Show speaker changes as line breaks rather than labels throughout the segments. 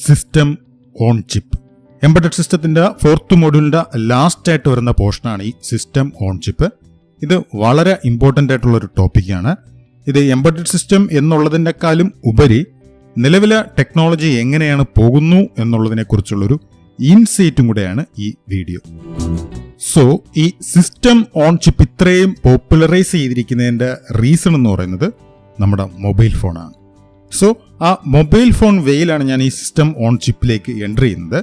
System on chip. Embedded സിസ്റ്റത്തിന്റെ 4th മോഡ്യൂളിന്റെ last ആയിട്ട് വരുന്ന പോർഷനാണ് ഈ സിസ്റ്റം ഓൺ ചിപ്പ്. ഇത് വളരെ ഇമ്പോർട്ടൻ്റ് ആയിട്ടുള്ള ഒരു ടോപ്പിക്കാണ്. ഇത് എംബഡഡ് സിസ്റ്റം എന്നുള്ളതിനേക്കാളും ഉപരി നിലവിലെ ടെക്നോളജി എങ്ങനെയാണ് പോകുന്നു എന്നുള്ളതിനെ കുറിച്ചുള്ളൊരു ഇൻസൈറ്റും കൂടെയാണ് ഈ വീഡിയോ. സോ ഈ സിസ്റ്റം ഓൺ ചിപ്പ് ഇത്രയും പോപ്പുലറൈസ് ചെയ്തിരിക്കുന്നതിന്റെ റീസൺ എന്ന് പറയുന്നത് നമ്മുടെ മൊബൈൽ ഫോണാണ്. സോ ആ മൊബൈൽ ഫോൺ വേയിലാണ് ഞാൻ ഈ സിസ്റ്റം ഓൺ ചിപ്പിലേക്ക് എൻ്റർ ചെയ്യുന്നത്.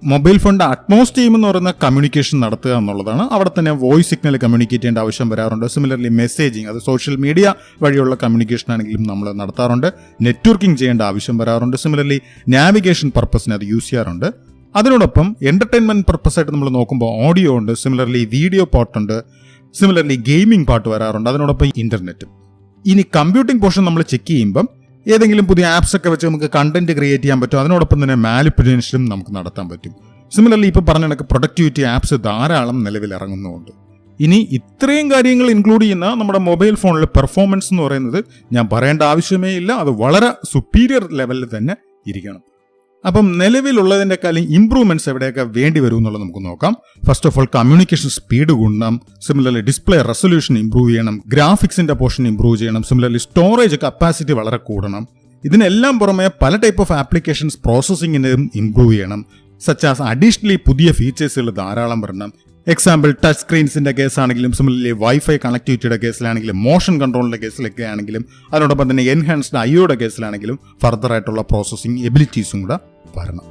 മൊബൈൽ ഫോണിന്റെ അറ്റ്മോസ്റ്റ് ടീം എന്ന് പറയുന്ന കമ്മ്യൂണിക്കേഷൻ നടത്തുക എന്നുള്ളതാണ്. അവിടെ തന്നെ വോയിസ് സിഗ്നൽ കമ്മ്യൂണിക്കേറ്റ് ചെയ്യേണ്ട ആവശ്യം വരാറുണ്ട്. സിമിലർലി മെസ്സേജിങ്, അത് സോഷ്യൽ മീഡിയ വഴിയുള്ള കമ്മ്യൂണിക്കേഷൻ ആണെങ്കിലും നമ്മൾ നടത്താറുണ്ട്. നെറ്റ്വർക്കിംഗ് ചെയ്യേണ്ട ആവശ്യം വരാറുണ്ട്. സിമിലർലി നാവിഗേഷൻ പർപ്പസിന് അത് യൂസ് ചെയ്യാറുണ്ട്. അതിനോടൊപ്പം എന്റർടൈൻമെന്റ് പർപ്പസ് ആയിട്ട് നമ്മൾ നോക്കുമ്പോൾ ഓഡിയോ ഉണ്ട്, സിമിലർലി വീഡിയോ പാർട്ടുണ്ട്, സിമിലർലി ഗെയിമിംഗ് പാർട്ട് വരാറുണ്ട്, അതിനോടൊപ്പം ഇന്റർനെറ്റും. ഇനി കമ്പ്യൂട്ടിംഗ് പോർഷൻ നമ്മൾ ചെക്ക് ചെയ്യുമ്പം ഏതെങ്കിലും പുതിയ ആപ്സ് ഒക്കെ വെച്ച് നമുക്ക് കണ്ടന്റ് ക്രിയേറ്റ് ചെയ്യാൻ പറ്റും. അതിനോടൊപ്പം തന്നെ മാനിപ്പുലേഷനും നമുക്ക് നടത്താൻ പറ്റും. സിമിലർലി ഇപ്പോൾ പറഞ്ഞ കണക്ക് പ്രൊഡക്ടിവിറ്റി ആപ്സ് ധാരാളം നിലവിൽ ഇറങ്ങുന്നുണ്ട്. ഇനി ഇത്രയും കാര്യങ്ങൾ ഇൻക്ലൂഡ് ചെയ്യുന്ന നമ്മുടെ മൊബൈൽ ഫോണിലെ പെർഫോമൻസ് എന്ന് പറയുന്നത് ഞാൻ പറയേണ്ട ആവശ്യമേ ഇല്ല. അത് വളരെ സുപ്പീരിയർ ലെവലിൽ തന്നെ ഇരിക്കണം. അപ്പം നിലവിലുള്ളതിൻ്റെക്കാളും ഇംപ്രൂവ്മെന്റ്സ് എവിടെയൊക്കെ വേണ്ടി വരും എന്നുള്ളത് നമുക്ക് നോക്കാം. First of all communication speed കൂടണം. സിമിലർലി ഡിസ്പ്ലേ റെസൊല്യൂഷൻ ഇംപ്രൂവ് ചെയ്യണം. ഗ്രാഫിക്സിന്റെ പോർഷൻ ഇംപ്രൂവ് ചെയ്യണം. സിമിലർലി സ്റ്റോറേജ് കപ്പാസിറ്റി വളരെ കൂടണം. ഇതിനെല്ലാം പുറമെ പല ടൈപ്പ് ഓഫ് ആപ്ലിക്കേഷൻസ് പ്രോസസ്സിങ്ങിനും ഇംപ്രൂവ് ചെയ്യണം. സച്ച് ആസ് അഡീഷണലി പുതിയ ഫീച്ചേഴ്സുകൾ ധാരാളം വരണം. എക്സാമ്പിൾ ടച്ച് സ്ക്രീൻസിന്റെ കേസാണെങ്കിലും, സിമിലർലി വൈഫൈ കണക്ടിവിറ്റിയുടെ കേസിലാണെങ്കിലും, മോഷൻ കൺട്രോളിന്റെ കേസിലൊക്കെ ആണെങ്കിലും, അതിനോടൊപ്പം തന്നെ എൻഹാൻസ്ഡ് ഐയുടെ കേസിലാണെങ്കിലും ഫർദർ ആയിട്ടുള്ള പ്രോസസ്സിംഗ് എബിലിറ്റീസും കൂടെ വരണം.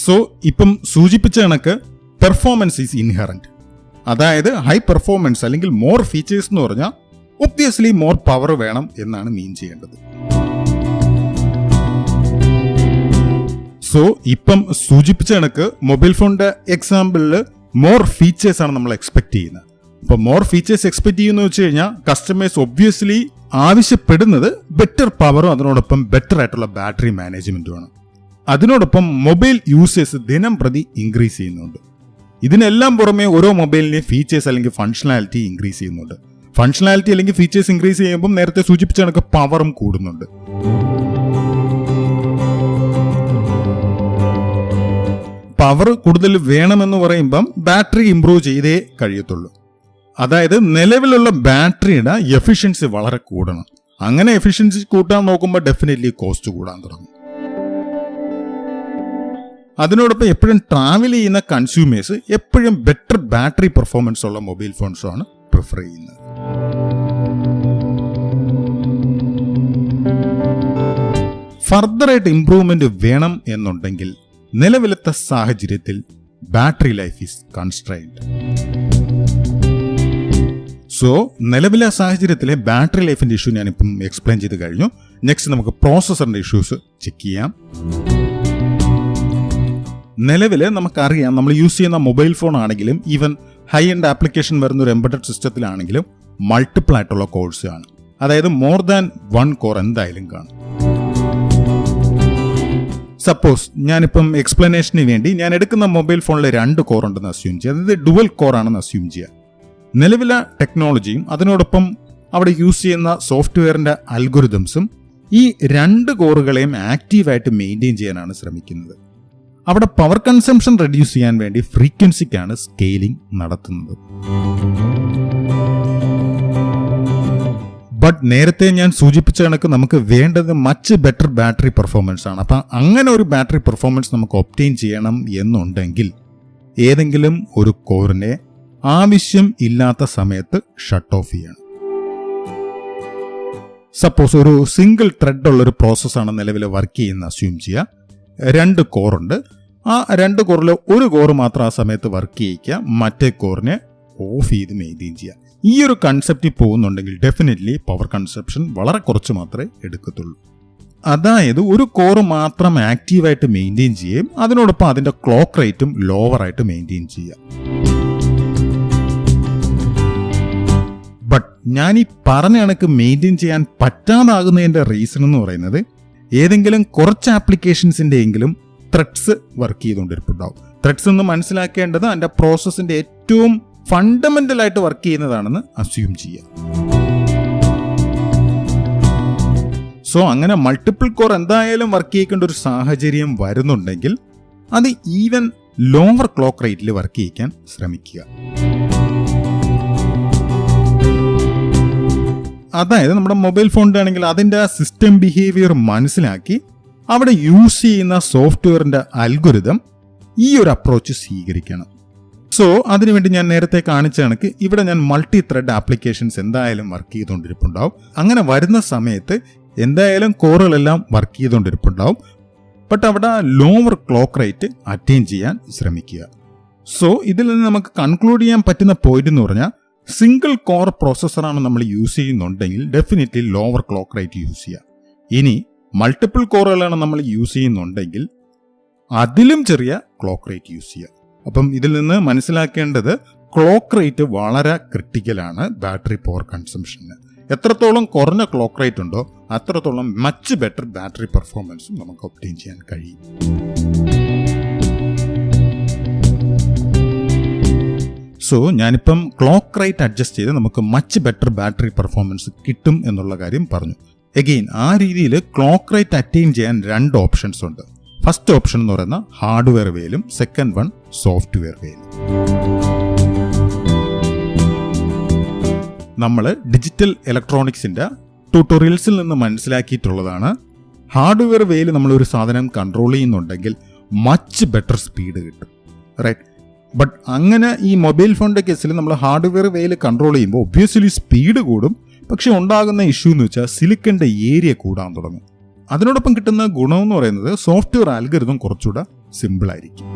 സോ ഇപ്പം സൂചിപ്പിച്ച കണക്ക് പെർഫോമൻസ് ഈസ് ഇൻഹെറന്റ്. അതായത് ഹൈ പെർഫോമൻസ് അല്ലെങ്കിൽ മോർ ഫീച്ചേഴ്സ് എന്ന് പറഞ്ഞാൽ ഒബ്വിയസ്ലി മോർ പവർ വേണം എന്നാണ് മീൻ ചെയ്യേണ്ടത്. സോ ഇപ്പം സൂചിപ്പിച്ച കണക്ക് മൊബൈൽ ഫോണിന്റെ എക്സാമ്പിളിൽ മോർ ഫീച്ചേഴ്സ് ആണ് നമ്മൾ എക്സ്പെക്ട് ചെയ്യുന്നത്. അപ്പോൾ മോർ ഫീച്ചേഴ്സ് എക്സ്പെക്ട് ചെയ്യുന്ന വെച്ച് കഴിഞ്ഞാൽ കസ്റ്റമേഴ്സ് ഒബ്വിയസ്ലി ആവശ്യപ്പെടുന്നത് ബെറ്റർ പവറും അതിനോടൊപ്പം ബെറ്റർ ആയിട്ടുള്ള ബാറ്ററി മാനേജ്മെന്റുമാണ്. അതിനോടൊപ്പം മൊബൈൽ യൂസേഴ്സ് ദിനം പ്രതി ഇൻക്രീസ് ചെയ്യുന്നുണ്ട്. ഇതിനെല്ലാം പുറമെ ഓരോ മൊബൈലിന്റെയും ഫീച്ചേഴ്സ് അല്ലെങ്കിൽ ഫങ്ഷണാലിറ്റി ഇൻക്രീസ് ചെയ്യുന്നുണ്ട്. ഫങ്ഷണാലിറ്റി അല്ലെങ്കിൽ ഫീച്ചേഴ്സ് ഇൻക്രീസ് ചെയ്യുമ്പോൾ നേരത്തെ സൂചിപ്പിച്ച കണക്ക് പവറും കൂടുന്നുണ്ട്. പവർ കൂടുതൽ വേണമെന്ന് പറയുമ്പം ബാറ്ററി ഇംപ്രൂവ് ചെയ്തേ കഴിയത്തുള്ളൂ. അതായത് നിലവിലുള്ള ബാറ്ററിയുടെ എഫിഷ്യൻസി വളരെ കൂടണം. അങ്ങനെ എഫിഷ്യൻസി കൂട്ടാൻ നോക്കുമ്പോൾ ഡെഫിനറ്റ്ലി കോസ്റ്റ് കൂടാൻ തുടങ്ങും. അതിനോടൊപ്പം എപ്പോഴും ട്രാവൽ ചെയ്യുന്ന കൺസ്യൂമേഴ്സ് എപ്പോഴും ബെറ്റർ ബാറ്ററി പെർഫോമൻസ് ഉള്ള മൊബൈൽ ഫോൺസാണ് പ്രിഫർ ചെയ്യുന്നത്. ഫർദറായിട്ട് ഇംപ്രൂവ്മെന്റ് വേണം എന്നുണ്ടെങ്കിൽ നിലവിലത്തെ സാഹചര്യത്തിൽ battery life is constrained. So നിലവിലെ സാഹചര്യത്തിലെ ബാറ്ററി ലൈഫിന്റെ ഇഷ്യൂ ഞാനിപ്പം എക്സ്പ്ലെയിൻ ചെയ്ത് കഴിഞ്ഞു. നെക്സ്റ്റ് നമുക്ക് പ്രോസസറിന്റെ ഇഷ്യൂസ് ചെക്ക് ചെയ്യാം. നിലവിൽ നമുക്കറിയാം, നമ്മൾ യൂസ് ചെയ്യുന്ന മൊബൈൽ ഫോൺ ആണെങ്കിലും ഈവൻ ഹൈ എൻഡ് ആപ്ലിക്കേഷൻ വരുന്ന ഒരു എംബഡഡ് സിസ്റ്റത്തിലാണെങ്കിലും മൾട്ടിപ്പിൾ ആയിട്ടുള്ള കോഴ്സ് ആണ്. അതായത് മോർ ദാൻ 1 കോർ എന്തായാലും കാണും. സപ്പോസ് ഞാനിപ്പം എക്സ്പ്ലനേഷന് വേണ്ടി ഞാൻ എടുക്കുന്ന മൊബൈൽ ഫോണിൽ 2 കോർ ഉണ്ടെന്ന് അസ്യൂം ചെയ്യുക. അതായത് ഡുവൽ കോർ ആണെന്ന് അസ്യൂം ചെയ്യുക. നിലവിലെ ടെക്നോളജിയും അതിനോടൊപ്പം അവിടെ യൂസ് ചെയ്യുന്ന സോഫ്റ്റ്വെയറിന്റെ അൽഗോരിതംസും ഈ 2 കോറുകളെയും ആക്റ്റീവായിട്ട് മെയിൻറ്റെയിൻ ചെയ്യാനാണ് ശ്രമിക്കുന്നത്. അവിടെ പവർ കൺസംഷൻ റെഡ്യൂസ് ചെയ്യാൻ വേണ്ടി ഫ്രീക്വൻസിക്കാണ് സ്കെയിലിംഗ് നടത്തുന്നത്. ബട്ട് നേരത്തെ ഞാൻ സൂചിപ്പിച്ച കണക്ക് നമുക്ക് വേണ്ടത് മച്ച് ബെറ്റർ ബാറ്ററി പെർഫോമൻസ് ആണ്. അപ്പം അങ്ങനെ ഒരു ബാറ്ററി പെർഫോമൻസ് നമുക്ക് ഒബ്റ്റെയിൻ ചെയ്യണം എന്നുണ്ടെങ്കിൽ ഏതെങ്കിലും ഒരു കോറിനെ ആവശ്യം ഇല്ലാത്ത സമയത്ത് ഷട്ട് ഓഫ് ചെയ്യണം. സപ്പോസ് ഒരു സിംഗിൾ ത്രെഡ് ഉള്ളൊരു പ്രോസസ്സാണ് നിലവിൽ വർക്ക് ചെയ്യുന്ന അസ്യൂം ചെയ്യുക. 2 കോറുണ്ട്. ആ 2 കോറിൽ ഒരു കോറ് മാത്രം ആ സമയത്ത് വർക്ക് ചെയ്യിക്കുക, മറ്റേ കോറിനെ ഓഫ് ചെയ്ത് മെയിൻറ്റെയിൻ ചെയ്യുക. ഈ ഒരു കൺസെപ്റ്റിൽ പോകുന്നുണ്ടെങ്കിൽ ഡെഫിനറ്റ്ലി പവർ കൺസപ്ഷൻ വളരെ കുറച്ച് മാത്രമേ എടുക്കത്തുള്ളൂ. അതായത് ഒരു കോറ് മാത്രം ആക്റ്റീവായിട്ട് മെയിൻറ്റെയിൻ ചെയ്യുകയും അതിനോടൊപ്പം അതിൻ്റെ ക്ലോക്ക് റേറ്റും ലോവറായിട്ട് മെയിൻറ്റെയിൻ ചെയ്യുക. ബട്ട് ഞാൻ ഈ പറഞ്ഞ കണക്ക് മെയിൻറ്റെയിൻ ചെയ്യാൻ പറ്റാതാകുന്നതിൻ്റെ റീസൺ എന്ന് പറയുന്നത് ഏതെങ്കിലും കുറച്ച് ആപ്ലിക്കേഷൻസിൻ്റെ എങ്കിലും ത്രെഡ്സ് വർക്ക് ചെയ്തുകൊണ്ടിരിപ്പുണ്ടാവും. ത്രെഡ്സ് എന്ന് മനസ്സിലാക്കേണ്ടത് അതിൻ്റെ പ്രോസസ്സിൻ്റെ ഏറ്റവും ഫണ്ടമെന്റൽ ആയിട്ട് വർക്ക് ചെയ്യുന്നതാണെന്ന് അസ്യൂം ചെയ്യാം. സോ അങ്ങനെ മൾട്ടിപ്പിൾ കോർ എന്തായാലും വർക്ക് ചെയ്യേണ്ട ഒരു സാഹചര്യം വരുന്നുണ്ടെങ്കിൽ അത് ഈവൻ ലോവർ ക്ലോക്ക് റേറ്റിൽ വർക്ക് ചെയ്യിക്കാൻ ശ്രമിക്കുക. അതായത് നമ്മുടെ മൊബൈൽ ഫോണിൻ്റെ ആണെങ്കിൽ അതിൻ്റെ സിസ്റ്റം ബിഹേവിയർ മനസ്സിലാക്കി അവിടെ യൂസ് ചെയ്യുന്ന സോഫ്റ്റ്വെയറിൻ്റെ അൽഗോരിതം ഈ ഒരു അപ്രോച്ച് സ്വീകരിക്കണം. സോ അതിനുവേണ്ടി ഞാൻ നേരത്തെ കാണിച്ച കണക്ക് ഇവിടെ ഞാൻ മൾട്ടി ത്രെഡ് ആപ്ലിക്കേഷൻസ് എന്തായാലും വർക്ക് ചെയ്തുകൊണ്ടിരിപ്പുണ്ടാവും. അങ്ങനെ വരുന്ന സമയത്ത് എന്തായാലും കോറുകളെല്ലാം വർക്ക് ചെയ്തുകൊണ്ടിരിപ്പുണ്ടാവും. ബട്ട് അവിടെ ലോവർ ക്ലോക്ക് റേറ്റ് അറ്റൈൻ ചെയ്യാൻ ശ്രമിക്കുക. സോ ഇതിൽ നിന്ന് നമുക്ക് കൺക്ലൂഡ് ചെയ്യാൻ പറ്റുന്ന പോയിന്റ് എന്ന് പറഞ്ഞാൽ സിംഗിൾ കോർ പ്രോസസ്സറാണ് നമ്മൾ യൂസ് ചെയ്യുന്നുണ്ടെങ്കിൽ definitely lower clock rate use ചെയ്യുക. ഇനി മൾട്ടിപ്പിൾ കോറുകളാണ് നമ്മൾ യൂസ് ചെയ്യുന്നുണ്ടെങ്കിൽ അതിലും ചെറിയ ക്ലോക്ക് റേറ്റ് യൂസ് ചെയ്യുക. അപ്പം ഇതിൽ നിന്ന് മനസ്സിലാക്കേണ്ടത് ക്ലോക്ക് റേറ്റ് വളരെ ക്രിട്ടിക്കലാണ് ബാറ്ററി പവർ കൺസംഷന്. എത്രത്തോളം കുറഞ്ഞ ക്ലോക്ക് റേറ്റ് ഉണ്ടോ അത്രത്തോളം മച്ച് ബെറ്റർ ബാറ്ററി പെർഫോമൻസും നമുക്ക് ഒബ്റ്റെയിൻ ചെയ്യാൻ കഴിയും. സോ ഞാനിപ്പം ക്ലോക്ക് റേറ്റ് അഡ്ജസ്റ്റ് ചെയ്ത് നമുക്ക് മച്ച് ബെറ്റർ ബാറ്ററി പെർഫോമൻസ് കിട്ടും എന്നുള്ള കാര്യം പറഞ്ഞു. എഗെയിൻ ആ രീതിയിൽ ക്ലോക്ക് റേറ്റ് അറ്റൈൻ ചെയ്യാൻ 2 ഓപ്ഷൻസ് ഉണ്ട്. ഫസ്റ്റ് ഓപ്ഷൻ എന്ന് പറയുന്ന ഹാർഡ്വെയർ വേയിലും സെക്കൻഡ് വൺ സോഫ്റ്റ്വെയർ വേയിലും. നമ്മൾ ഡിജിറ്റൽ ഇലക്ട്രോണിക്സിന്റെ ട്യൂട്ടോറിയൽസിൽ നിന്ന് മനസ്സിലാക്കിയിട്ടുള്ളതാണ്, ഹാർഡ്വെയർ വേയിൽ നമ്മൾ ഒരു സാധനം കൺട്രോൾ ചെയ്യുന്നുണ്ടെങ്കിൽ മച്ച് ബെറ്റർ സ്പീഡ് കിട്ടും, റൈറ്റ്? ബട്ട് അങ്ങനെ ഈ മൊബൈൽ ഫോണിന്റെ കേസിൽ നമ്മൾ ഹാർഡ്വെയർ വേയിൽ കൺട്രോൾ ചെയ്യുമ്പോൾ ഒബ്വിയസ്ലി സ്പീഡ് കൂടും. പക്ഷെ ഉണ്ടാകുന്ന ഇഷ്യൂ എന്ന് വെച്ചാൽ സിലിക്കന്റെ ഏരിയ കൂടാൻ തുടങ്ങും. അതിനോടൊപ്പം കിട്ടുന്ന ഗുണം എന്ന് പറയുന്നത് സോഫ്റ്റ്വെയർ ആൽഗോരിതം കുറച്ചുകൂടെ സിമ്പിൾ ആയിരിക്കും.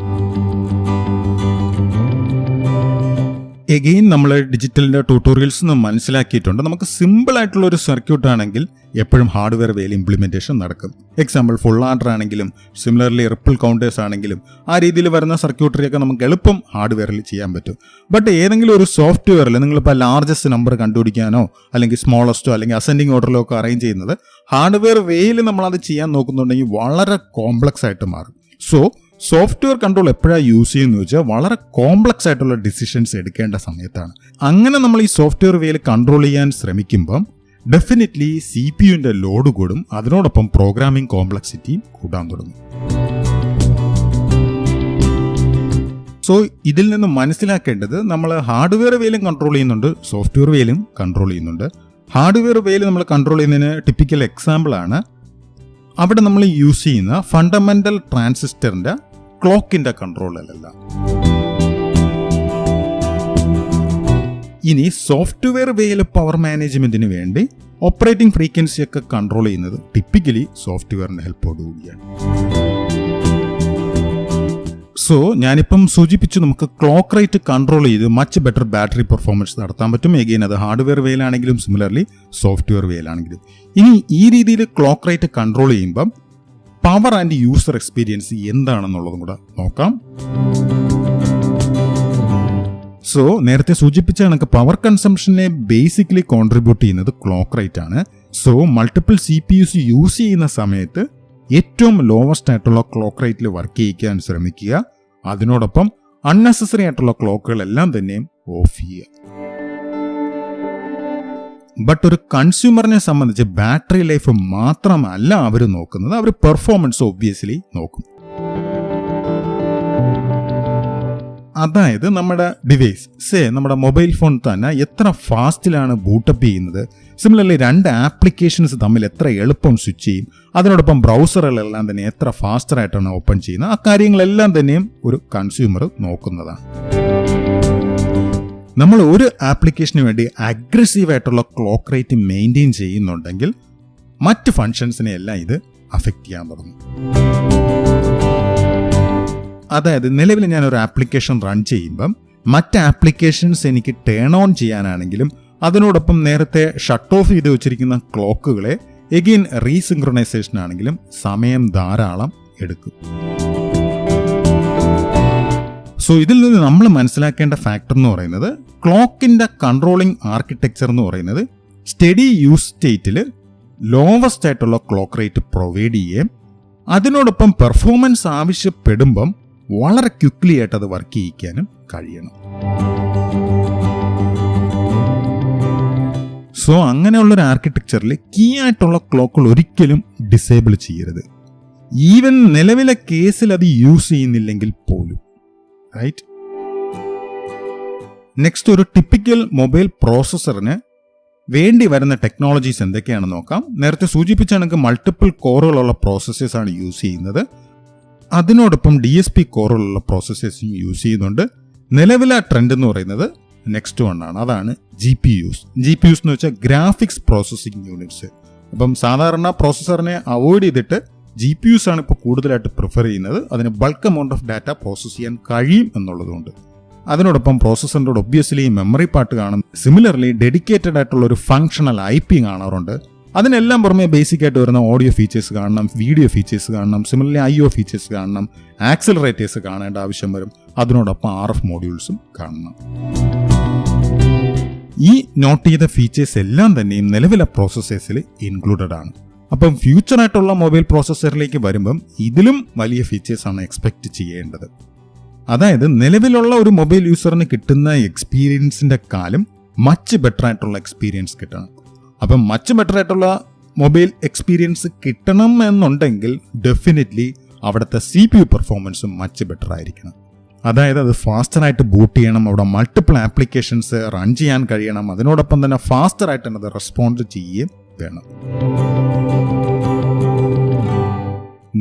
എഗെയിൻ നമ്മൾ ഡിജിറ്റലിന്റെ ട്യൂട്ടോറിയൽസ് നിന്ന് മനസ്സിലാക്കിയിട്ടുണ്ട്, നമുക്ക് സിമ്പിൾ ആയിട്ടുള്ള ഒരു സർക്യൂട്ട് ആണെങ്കിൽ എപ്പോഴും ഹാർഡ്വെയർ വേയിൽ ഇംപ്ലിമെന്റേഷൻ നടക്കും. എക്സാമ്പിൾ ഫുൾ ആഡർ ആണെങ്കിലും സിമിലർലി റിപ്പിൾ കൗണ്ടേഴ്സ് ആണെങ്കിലും ആ രീതിയിൽ വരുന്ന സർക്യൂട്ടറിയൊക്കെ നമുക്ക് എളുപ്പം ഹാർഡ്വെയറിൽ ചെയ്യാൻ പറ്റും. ബട്ട് ഏതെങ്കിലും ഒരു സോഫ്റ്റ്വെയറിൽ നിങ്ങളിപ്പോൾ ലാർജസ്റ്റ് നമ്പർ കണ്ടുപിടിക്കാനോ അല്ലെങ്കിൽ സ്മോളസ്റ്റോ അല്ലെങ്കിൽ അസെൻഡിങ് ഓർഡറിലോ ഒക്കെ അറേഞ്ച് ചെയ്യുന്നത് ഹാർഡ്വെയർ വേയിൽ നമ്മളത് ചെയ്യാൻ നോക്കുന്നുണ്ടെങ്കിൽ വളരെ കോംപ്ലക്സ് ആയിട്ട് മാറും. സോ സോഫ്റ്റ്വെയർ കൺട്രോൾ എപ്പോഴാണ് യൂസ് ചെയ്യുന്നത് വെച്ചാൽ വളരെ കോംപ്ലക്സ് ആയിട്ടുള്ള ഡിസിഷൻസ് എടുക്കേണ്ട സമയത്താണ്. അങ്ങനെ നമ്മൾ ഈ സോഫ്റ്റ്വെയർ വേയിൽ കൺട്രോൾ ചെയ്യാൻ ശ്രമിക്കുമ്പം ഡെഫിനറ്റ്ലി CPU ലോഡ് കൂടും, അതിനോടൊപ്പം പ്രോഗ്രാമിംഗ് കോംപ്ലക്സിറ്റിയും കൂടാൻ തുടങ്ങും. സോ ഇതിൽ നിന്ന് മനസ്സിലാക്കേണ്ടത് നമ്മൾ ഹാർഡ്വെയർ വേയിലും കൺട്രോൾ ചെയ്യുന്നുണ്ട്, സോഫ്റ്റ്വെയർ വേയിലും കൺട്രോൾ ചെയ്യുന്നുണ്ട്. ഹാർഡ്വെയർ വേയിൽ നമ്മൾ കൺട്രോൾ ചെയ്യുന്നതിന് ടിപ്പിക്കൽ എക്സാമ്പിളാണ് അവിടെ നമ്മൾ യൂസ് ചെയ്യുന്ന ഫണ്ടമെന്റൽ ട്രാൻസിസ്റ്ററിന്റെ ക്ലോക്കിന്റെ കൺട്രോളിലല്ല. ഇനി സോഫ്റ്റ്വെയർ വേയിൽ പവർ മാനേജ്മെന്റിന് വേണ്ടി ഓപ്പറേറ്റിംഗ് ഫ്രീക്വൻസി ഒക്കെ കൺട്രോൾ ചെയ്യുന്നത് ടിപ്പിക്കലി സോഫ്റ്റ്വെയറിന്റെ ഹെൽപ്പോടുകൂടിയാണ്. സോ ഞാനിപ്പം സൂചിപ്പിച്ചു നമുക്ക് ക്ലോക്ക് റേറ്റ് കൺട്രോൾ ചെയ്ത് മച്ച് ബെറ്റർ ബാറ്ററി പെർഫോമൻസ് നടത്താൻ പറ്റും. എഗെയിൻ അത് ഹാർഡ്വെയർ വേയിലാണെങ്കിലും സിമിലർലി സോഫ്റ്റ്വെയർ വേയിലാണെങ്കിലും. ഇനി ഈ രീതിയിൽ ക്ലോക്ക് റേറ്റ് കൺട്രോൾ ചെയ്യുമ്പം പവർ ആൻഡ് യൂസർ എക്സ്പീരിയൻസ് എന്താണെന്നുള്ളതും കൂടെ നോക്കാം. സോ നേരത്തെ സൂചിപ്പിച്ച കണക്ക് പവർ കൺസംഷനെ ബേസിക്കലി കോൺട്രിബ്യൂട്ട് ചെയ്യുന്നത് ക്ലോക്ക് റേറ്റ് ആണ്. സോ മൾട്ടിപ്പിൾ CPUs യൂസ് ചെയ്യുന്ന സമയത്ത് ഏറ്റവും ലോവസ്റ്റ് ആയിട്ടുള്ള ക്ലോക്ക് റേറ്റിൽ വർക്ക് ചെയ്യിക്കാൻ ശ്രമിക്കുക. അതിനോടൊപ്പം അൺനെസസറി ആയിട്ടുള്ള ക്ലോക്കുകളെല്ലാം തന്നെയും ഓഫ് ചെയ്യുക. ബട്ട് ഒരു കൺസ്യൂമറിനെ സംബന്ധിച്ച് ബാറ്ററി ലൈഫ് മാത്രമല്ല അവർ നോക്കുന്നത്, അവർ പെർഫോമൻസ് ഒബ്വിയസ്ലി നോക്കും. അതായത് നമ്മുടെ ഡിവൈസ് നമ്മുടെ മൊബൈൽ ഫോൺ തന്നെ എത്ര ഫാസ്റ്റിലാണ് ബൂട്ടപ്പ് ചെയ്യുന്നത്, സിമിലർലി 2 ആപ്ലിക്കേഷൻസ് തമ്മിൽ എത്ര എളുപ്പം സ്വിച്ച് ചെയ്യും, അതിനോടൊപ്പം ബ്രൗസറുകളെല്ലാം തന്നെ എത്ര ഫാസ്റ്ററായിട്ടാണ് ഓപ്പൺ ചെയ്യുന്നത്, ആ കാര്യങ്ങളെല്ലാം തന്നെയും ഒരു കൺസ്യൂമർ നോക്കുന്നതാണ്. നമ്മൾ ഒരു ആപ്ലിക്കേഷന് വേണ്ടി അഗ്രസീവായിട്ടുള്ള ക്ലോക്ക് റേറ്റ് മെയിൻറ്റെയിൻ ചെയ്യുന്നുണ്ടെങ്കിൽ മറ്റ് ഫങ്ഷൻസിനെ എല്ലാം ഇത് അഫക്റ്റ് ചെയ്യാൻ തുടങ്ങും. അതായത് നിലവിൽ ഞാൻ ഒരു ആപ്ലിക്കേഷൻ റൺ ചെയ്യുമ്പം മറ്റ് ആപ്ലിക്കേഷൻസ് എനിക്ക് ടേൺ ഓൺ ചെയ്യാനാണെങ്കിലും അതിനോടൊപ്പം നേരത്തെ ഷട്ട് ഓഫ് ചെയ്ത് വെച്ചിരിക്കുന്ന ക്ലോക്കുകളെ എഗെയിൻ റീസിങ്ക്രണൈസേഷൻ ആണെങ്കിലും സമയം ധാരാളം എടുക്കും. സോ ഇതിൽ നിന്ന് നമ്മൾ മനസ്സിലാക്കേണ്ട ഫാക്ടർ എന്ന് പറയുന്നത് ക്ലോക്കിന്റെ കൺട്രോളിംഗ് ആർക്കിടെക്ചർ എന്ന് പറയുന്നത് സ്റ്റഡി യൂസ് സ്റ്റേറ്റിൽ ലോവസ്റ്റ് ആയിട്ടുള്ള ക്ലോക്ക് റേറ്റ് പ്രൊവൈഡ് ചെയ്യുകയും അതിനോടൊപ്പം പെർഫോമൻസ് ആവശ്യപ്പെടുമ്പം വളരെ ക്വിക്ക്ലി ആയിട്ട് അത് വർക്ക് ചെയ്യിക്കാനും കഴിയണം. സോ അങ്ങനെയുള്ളൊരു ആർക്കിടെക്ചറിൽ കീ ആയിട്ടുള്ള ക്ലോക്കുകൾ ഒരിക്കലും ഡിസേബിൾ ചെയ്യരുത്. ഈവൻ നിലവിലെ കേസിൽ അത് യൂസ് ചെയ്യുന്നില്ലെങ്കിൽ പോലും. റൈറ്റ്. നെക്സ്റ്റ്, ഒരു ടിപ്പിക്കൽ മൊബൈൽ പ്രോസസ്സറിന് വേണ്ടി വരുന്ന ടെക്നോളജീസ് എന്തൊക്കെയാണെന്ന് നോക്കാം. നേരത്തെ സൂചിപ്പിച്ച കണക്ക് മൾട്ടിപ്പിൾ കോറുകളുള്ള പ്രോസസ്സേഴ്സാണ് യൂസ് ചെയ്യുന്നത്. അതിനോടൊപ്പം DSP കോറുകളുള്ള പ്രോസസ്സേഴ്സും യൂസ് ചെയ്യുന്നുണ്ട്. നിലവിലെ ട്രെൻഡ് എന്ന് പറയുന്നത് നെക്സ്റ്റ് വൺ ആണ്. അതാണ് GPUs. GPUs എന്ന് വെച്ചാൽ ഗ്രാഫിക്സ് പ്രോസസ്സിംഗ് യൂണിറ്റ്സ്. അപ്പം സാധാരണ പ്രോസസ്സറിനെ അവോയ്ഡ് ചെയ്തിട്ട് GPUs ആണ് ഇപ്പോൾ കൂടുതലായിട്ട് പ്രിഫർ ചെയ്യുന്നത്. അതിന് bulk amount of data process ചെയ്യാൻ കഴിയും എന്നുള്ളതുകൊണ്ട്. അതിനോടൊപ്പം പ്രോസസ്സറിൻ്റെ ഒബ്വിയസ്ലി മെമ്മറി പാർട്ട് കാണും. സിമിലർലി ഡെഡിക്കേറ്റഡ് ആയിട്ടുള്ള ഒരു ഫങ്ഷണൽ IP കാണാറുണ്ട്. അതിനെല്ലാം പുറമെ ബേസിക് ആയിട്ട് വരുന്ന ഓഡിയോ ഫീച്ചേഴ്സ് കാണണം, വീഡിയോ ഫീച്ചേഴ്സ് കാണണം, സിമിലർലി IO ഫീച്ചേഴ്സ് കാണണം, ആക്സിലറേറ്റേഴ്സ് കാണേണ്ട ആവശ്യം വരും. അതിനോടൊപ്പം RF മോഡ്യൂൾസും കാണണം. ഈ നോട്ട് ചെയ്ത ഫീച്ചേഴ്സ് എല്ലാം തന്നെയും നിലവിലെ പ്രോസസ്സേഴ്സിൽ ഇൻക്ലൂഡഡ് ആണ്. അപ്പം ഫ്യൂച്ചറായിട്ടുള്ള മൊബൈൽ പ്രോസസ്സറിലേക്ക് വരുമ്പം ഇതിലും വലിയ ഫീച്ചേഴ്സാണ് എക്സ്പെക്റ്റ് ചെയ്യേണ്ടത്. അതായത് നിലവിലുള്ള ഒരു മൊബൈൽ യൂസറിന് കിട്ടുന്ന എക്സ്പീരിയൻസിന്റെ കാലം മച്ച് ബെറ്റർ ആയിട്ടുള്ള എക്സ്പീരിയൻസ് കിട്ടണം. അപ്പം മച്ച് ബെറ്റർ ആയിട്ടുള്ള മൊബൈൽ എക്സ്പീരിയൻസ് കിട്ടണം എന്നുണ്ടെങ്കിൽ ഡെഫിനറ്റ്ലി അവിടുത്തെ CPU പെർഫോമൻസും മച്ച് ബെറ്റർ ആയിരിക്കണം. അതായത് അത് ഫാസ്റ്ററായിട്ട് ബൂട്ട് ചെയ്യണം, അവിടെ മൾട്ടിപ്പിൾ ആപ്ലിക്കേഷൻസ് റൺ ചെയ്യാൻ കഴിയണം, അതിനോടൊപ്പം തന്നെ ഫാസ്റ്ററായിട്ട് തന്നെ അത് റെസ്പോണ്ട് ചെയ്യുകയും വേണം.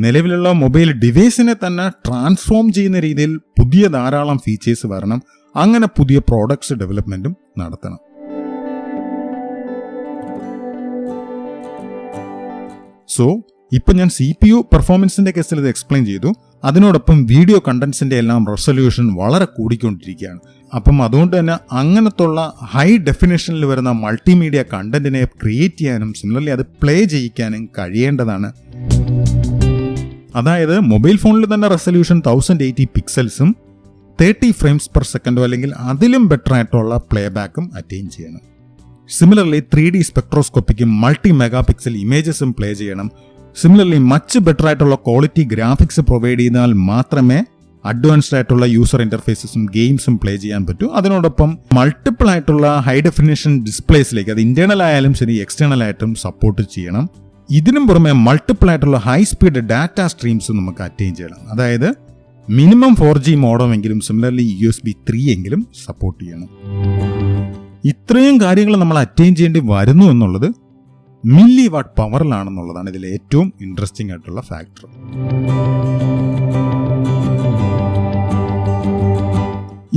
നിലവിലുള്ള മൊബൈൽ ഡിവൈസിനെ തന്നെ ട്രാൻസ്ഫോം ചെയ്യുന്ന രീതിയിൽ പുതിയ ധാരാളം ഫീച്ചേഴ്സ് വരണം. അങ്ങനെ പുതിയ പ്രോഡക്ട്സ് ഡെവലപ്മെന്റും നടത്തണം. സോ ഇപ്പം ഞാൻ CPU പെർഫോമൻസിന്റെ കേസിൽ ഇത് എക്സ്പ്ലെയിൻ ചെയ്തു. അതിനോടൊപ്പം വീഡിയോ കണ്ടന്റ്സിന്റെ എല്ലാം റെസൊല്യൂഷൻ വളരെ കൂടിക്കൊണ്ടിരിക്കുകയാണ്. അപ്പം അതുകൊണ്ട് തന്നെ അങ്ങനത്തുള്ള ഹൈ ഡെഫിനേഷനിൽ വരുന്ന മൾട്ടിമീഡിയ കണ്ടന്റിനെ ക്രിയേറ്റ് ചെയ്യാനും സിമിലർലി അത് പ്ലേ ചെയ്യിക്കാനും കഴിയേണ്ടതാണ്. അതായത് മൊബൈൽ ഫോണിൽ തന്നെ റെസൊല്യൂഷൻ 1080 പിക്സൽസും 30 ഫ്രെയിംസ് പെർ സെക്കൻഡോ അല്ലെങ്കിൽ അതിലും ബെറ്റർ ആയിട്ടുള്ള പ്ലേ ബാക്കും അറ്റൈൻ ചെയ്യണം. സിമിലർലി 3D സ്പെക്ട്രോസ്കോപ്പിക്കും മൾട്ടി മെഗാ പിക്സൽ ഇമേജസും പ്ലേ ചെയ്യണം. സിമിലർലി മച്ച് ബെറ്റർ ആയിട്ടുള്ള ക്വാളിറ്റി ഗ്രാഫിക്സ് പ്രൊവൈഡ് ചെയ്താൽ മാത്രമേ അഡ്വാൻസ്ഡ് ആയിട്ടുള്ള യൂസർ ഇന്റർഫേസസും ഗെയിംസും പ്ലേ ചെയ്യാൻ പറ്റൂ. അതിനോടൊപ്പം മൾട്ടിപ്പിൾ ആയിട്ടുള്ള ഹൈ ഡെഫിനിഷൻ ഡിസ്പ്ലേസിലേക്ക് അത് ഇന്റേണൽ ആയാലും ശരി എക്സ്റ്റേണൽ ആയിട്ടും സപ്പോർട്ട് ചെയ്യണം. ഇതിനും പുറമെ മൾട്ടിപ്പിൾ ആയിട്ടുള്ള ഹൈ സ്പീഡ് ഡാറ്റ സ്ട്രീംസ് നമുക്ക് അറ്റൈൻ ചെയ്യണം. അതായത് മിനിമം 4G മോഡമെങ്കിലും സിമിലർലി USB 3 എങ്കിലും സപ്പോർട്ട് ചെയ്യണം. ഇത്രയും കാര്യങ്ങൾ നമ്മൾ അറ്റൈൻ ചെയ്യേണ്ടി വരുന്നു എന്നുള്ളത് മില്ലി വാട്ട് പവറിലാണെന്നുള്ളതാണ് ഇതിൽ ഏറ്റവും ഇൻട്രസ്റ്റിംഗ് ആയിട്ടുള്ള ഫാക്ടർ.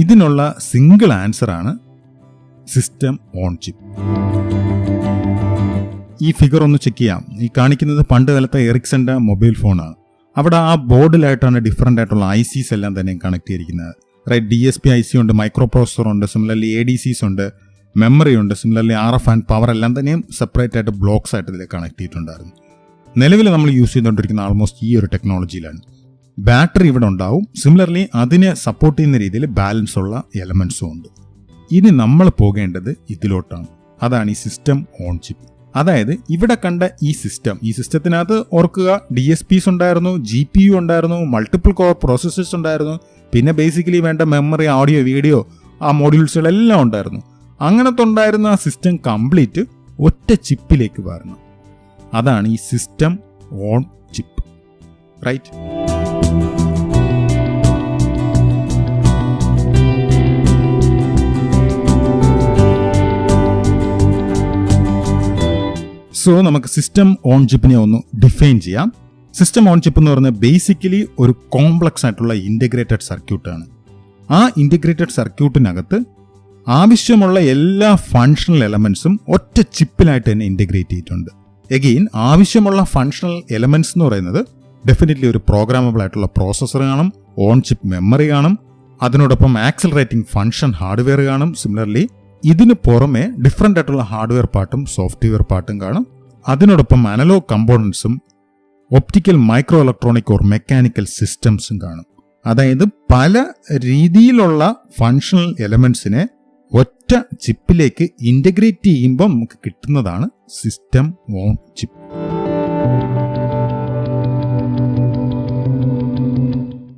ഇതിനുള്ള സിംഗിൾ ആൻസർ ആണ് സിസ്റ്റം ഓൺ ചിപ്പ്. ഈ ഫിഗർ ഒന്ന് ചെക്ക് ചെയ്യാം. ഈ കാണിക്കുന്നത് പണ്ട് കാലത്തെ എറിക്സന്റെ മൊബൈൽ ഫോണാണ്. അവിടെ ആ ബോർഡിലായിട്ടാണ് ഡിഫറെൻ്റ് ആയിട്ടുള്ള ICs എല്ലാം തന്നെ കണക്ട് ചെയ്തിരിക്കുന്നത്. റൈറ്റ്, DSP IC ഉണ്ട്, മൈക്രോ പ്രോസസർ ഉണ്ട്, സിമിലർലി ADCs ഉണ്ട്, മെമ്മറി ഉണ്ട്, സിമിലർലി RF ആൻഡ് പവർ എല്ലാം തന്നെയും സെപ്പറേറ്റ് ആയിട്ട് ബ്ലോക്സ് ആയിട്ട് ഇതിൽ കണക്ട് ചെയ്തിട്ടുണ്ടായിരുന്നു. നിലവിൽ നമ്മൾ യൂസ് ചെയ്തുകൊണ്ടിരിക്കുന്ന ആൾമോസ്റ്റ് ഈ ഒരു ടെക്നോളജിയിലാണ്. ബാറ്ററി ഇവിടെ ഉണ്ടാവും. സിമിലർലി അതിനെ സപ്പോർട്ട് ചെയ്യുന്ന രീതിയിൽ ബാലൻസ് ഉള്ള എലമെന്റ്സും ഉണ്ട്. ഇനി നമ്മൾ പോകേണ്ടത് ഇതിലോട്ടാണ്. അതാണ് ഈ സിസ്റ്റം ഓൺ ചിപ്പ്. അതായത് ഇവിടെ കണ്ട ഈ സിസ്റ്റത്തിനകത്ത് ഓർക്കുക DSPs ഉണ്ടായിരുന്നു, GPU ഉണ്ടായിരുന്നു, മൾട്ടിപ്പിൾ കോർ പ്രോസസ്സേഴ്സ് ഉണ്ടായിരുന്നു, പിന്നെ ബേസിക്കലി വേണ്ട മെമ്മറി, ഓഡിയോ, വീഡിയോ ആ മോഡ്യൂൾസുകളെല്ലാം ഉണ്ടായിരുന്നു. അങ്ങനത്തെ ഉണ്ടായിരുന്ന ആ സിസ്റ്റം കംപ്ലീറ്റ് ഒറ്റ ചിപ്പിലേക്ക് വരണം. അതാണ് ഈ system on chip. Right. So നമുക്ക് സിസ്റ്റം ഓൺ ചിപ്പിനെ ഒന്ന് ഡിഫൈൻ ചെയ്യാം. സിസ്റ്റം ഓൺ ചിപ്പ് എന്ന് പറയുന്നത് ബേസിക്കലി ഒരു കോംപ്ലക്സ് ആയിട്ടുള്ള ഇൻ്റഗ്രേറ്റഡ് സർക്യൂട്ടാണ്. ആ ഇൻ്റഗ്രേറ്റഡ് സർക്യൂട്ടിനകത്ത് ആവശ്യമുള്ള എല്ലാ ഫങ്ഷണൽ എലമെന്റ്സും ഒറ്റ ചിപ്പിലായിട്ട് തന്നെ ഇൻ്റഗ്രേറ്റ് ചെയ്തിട്ടുണ്ട്. എഗെയിൻ ആവശ്യമുള്ള ഫങ്ഷണൽ എലമെന്റ്സ് എന്ന് പറയുന്നത് ഡെഫിനറ്റ്ലി ഒരു പ്രോഗ്രാമബിൾ ആയിട്ടുള്ള പ്രോസസ്സർ കാണും, ഓൺ ചിപ്പ് മെമ്മറി കാണും, അതിനോടൊപ്പം ആക്സിലറേറ്റിംഗ് ഫങ്ഷൻ ഹാർഡ്വെയർ കാണും. സിമിലർലി ഇതിന് പുറമെ ഡിഫറെൻ്റ് ആയിട്ടുള്ള ഹാർഡ്വെയർ പാർട്ടും സോഫ്റ്റ്വെയർ പാർട്ടും കാണും. അതിനോടൊപ്പം അനലോഗ് കമ്പോണൻസും optical micro electronic or mechanical സിസ്റ്റംസും കാണും. അതായത് പല രീതിയിലുള്ള ഫങ്ഷണൽ എലമെന്റ്സിനെ ഒറ്റ ചിപ്പിലേക്ക് ഇൻ്റഗ്രേറ്റ് ചെയ്യുമ്പോൾ നമുക്ക് കിട്ടുന്നതാണ് സിസ്റ്റം ഓൺ ചിപ്പ്.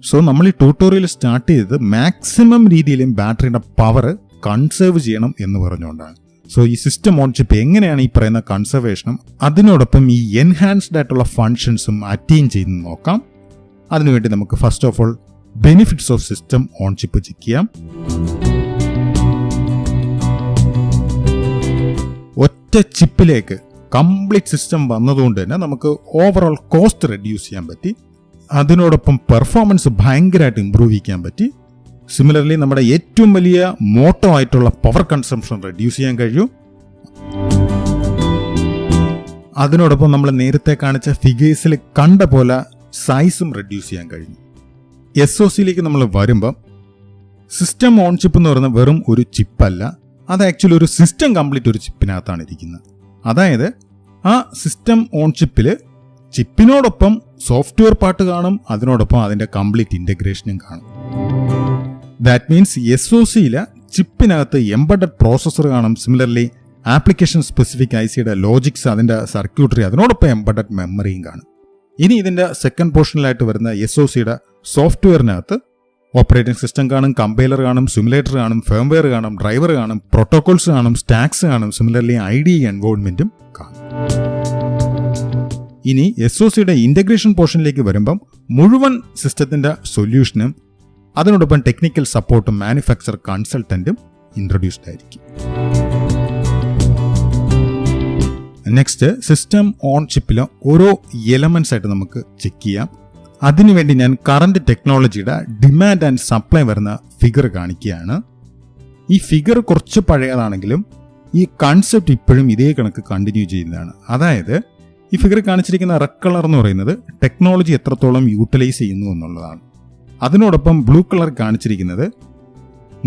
സോ നമ്മൾ ഈ ട്യൂട്ടോറിയൽ സ്റ്റാർട്ട് ചെയ്തത് മാക്സിമം രീതിയിലും ബാറ്ററിയുടെ പവർ കൺസേർവ് ചെയ്യണം എന്ന് പറഞ്ഞുകൊണ്ടാണ്. സോ ഈ സിസ്റ്റം ഓൺ ചിപ്പ് എങ്ങനെയാണ് ഈ പറയുന്ന കൺസർവേഷനും അതിനോടൊപ്പം ഈ എൻഹാൻസ്ഡ് ആയിട്ടുള്ള ഫങ്ഷൻസും അറ്റൈൻ ചെയ്ത് നോക്കാം. അതിനുവേണ്ടി നമുക്ക് first of all benefits of system on chip check ചെയ്യാം. ഒറ്റ ചിപ്പിലേക്ക് കംപ്ലീറ്റ് സിസ്റ്റം വന്നതുകൊണ്ട് തന്നെ നമുക്ക് ഓവറോൾ കോസ്റ്റ് റെഡ്യൂസ് ചെയ്യാൻ പറ്റി. അതിനോടൊപ്പം പെർഫോമൻസ് ഭയങ്കരമായിട്ട് ഇമ്പ്രൂവ് ചെയ്യാൻ പറ്റി. സിമിലർലി നമ്മുടെ ഏറ്റവും വലിയ മോട്ടോ ആയിട്ടുള്ള പവർ കൺസംഷൻ റെഡ്യൂസ് ചെയ്യാൻ കഴിയും. അതിനോടൊപ്പം നമ്മൾ നേരത്തെ കാണിച്ച ഫിഗേഴ്സിൽ കണ്ട പോലെ സൈസും റെഡ്യൂസ് ചെയ്യാൻ കഴിഞ്ഞു. SoCയിലേക്ക് നമ്മൾ വരുമ്പം സിസ്റ്റം ഓൺ ചിപ്പ് എന്ന് പറയുന്നത് വെറും ഒരു ചിപ്പല്ല, അത് ആക്ച്വലി ഒരു സിസ്റ്റം കംപ്ലീറ്റ് ഒരു ചിപ്പിനകത്താണ് ഇരിക്കുന്നത്. അതായത് ആ സിസ്റ്റം ഓൺ ചിപ്പിനോടൊപ്പം സോഫ്റ്റ്വെയർ പാർട്ട് കാണും, അതിനോടൊപ്പം അതിൻ്റെ കംപ്ലീറ്റ് ഇൻ്റഗ്രേഷനും കാണും. ദാറ്റ് മീൻസ് SoCയിലെ ചിപ്പിനകത്ത് എംബഡഡ് പ്രോസസ്സർ കാണും. സിമിലർലി ആപ്ലിക്കേഷൻ സ്പെസിഫിക് ICയുടെ ലോജിക്സ്, അതിൻ്റെ സർക്യൂട്ടറി, അതിനോടൊപ്പം എംബഡഡ് മെമ്മറിയും കാണും. ഇനി ഇതിൻ്റെ സെക്കൻഡ് പോർഷനിലായിട്ട് വരുന്ന SoCയുടെ സോഫ്റ്റ്വെയറിനകത്ത് ഓപ്പറേറ്റിംഗ് സിസ്റ്റം കാണും, കമ്പൈലർ കാണും, സിമുലേറ്റർ കാണും, ഫേംവെയർ കാണും, ഡ്രൈവർ കാണും, പ്രോട്ടോകോൾസ് കാണും, സ്റ്റാക്സ് കാണും, സിമിലർലി IDE എൻവയോൺമെന്റും കാണും. ഇനി SoCയുടെ ഇന്റഗ്രേഷൻ പോർഷനിലേക്ക് വരുമ്പം മുഴുവൻ സിസ്റ്റത്തിന്റെ സൊല്യൂഷനും അതിനോടൊപ്പം ടെക്നിക്കൽ സപ്പോർട്ടും മാനുഫാക്ചർ കൺസൾട്ടന്റും ഇൻട്രൊഡ്യൂസ്ഡ് ആയിരിക്കും. നെക്സ്റ്റ്, സിസ്റ്റം ഓൺ ചിപ്പിലെ ഓരോ എലമെന്റ്സ് ആയിട്ട് നമുക്ക് ചെക്ക് ചെയ്യാം. അതിനുവേണ്ടി ഞാൻ കറന്റ് ടെക്നോളജിയുടെ ഡിമാൻഡ് ആൻഡ് സപ്ലൈ വരുന്ന ഫിഗർ കാണിക്കുകയാണ്. ഈ ഫിഗർ കുറച്ച് പഴയതാണെങ്കിലും ഈ കൺസെപ്റ്റ് ഇപ്പോഴും ഇതേ കണക്ക് കണ്ടിന്യൂ ചെയ്യുന്നതാണ്. അതായത് ഈ ഫിഗർ കാണിച്ചിരിക്കുന്ന റെഡ് കളർ എന്ന് പറയുന്നത് ടെക്നോളജി എത്രത്തോളം യൂട്ടിലൈസ് ചെയ്യുന്നു എന്നുള്ളതാണ്. അതിനോടൊപ്പം ബ്ലൂ കളർ കാണിച്ചിരിക്കുന്നത്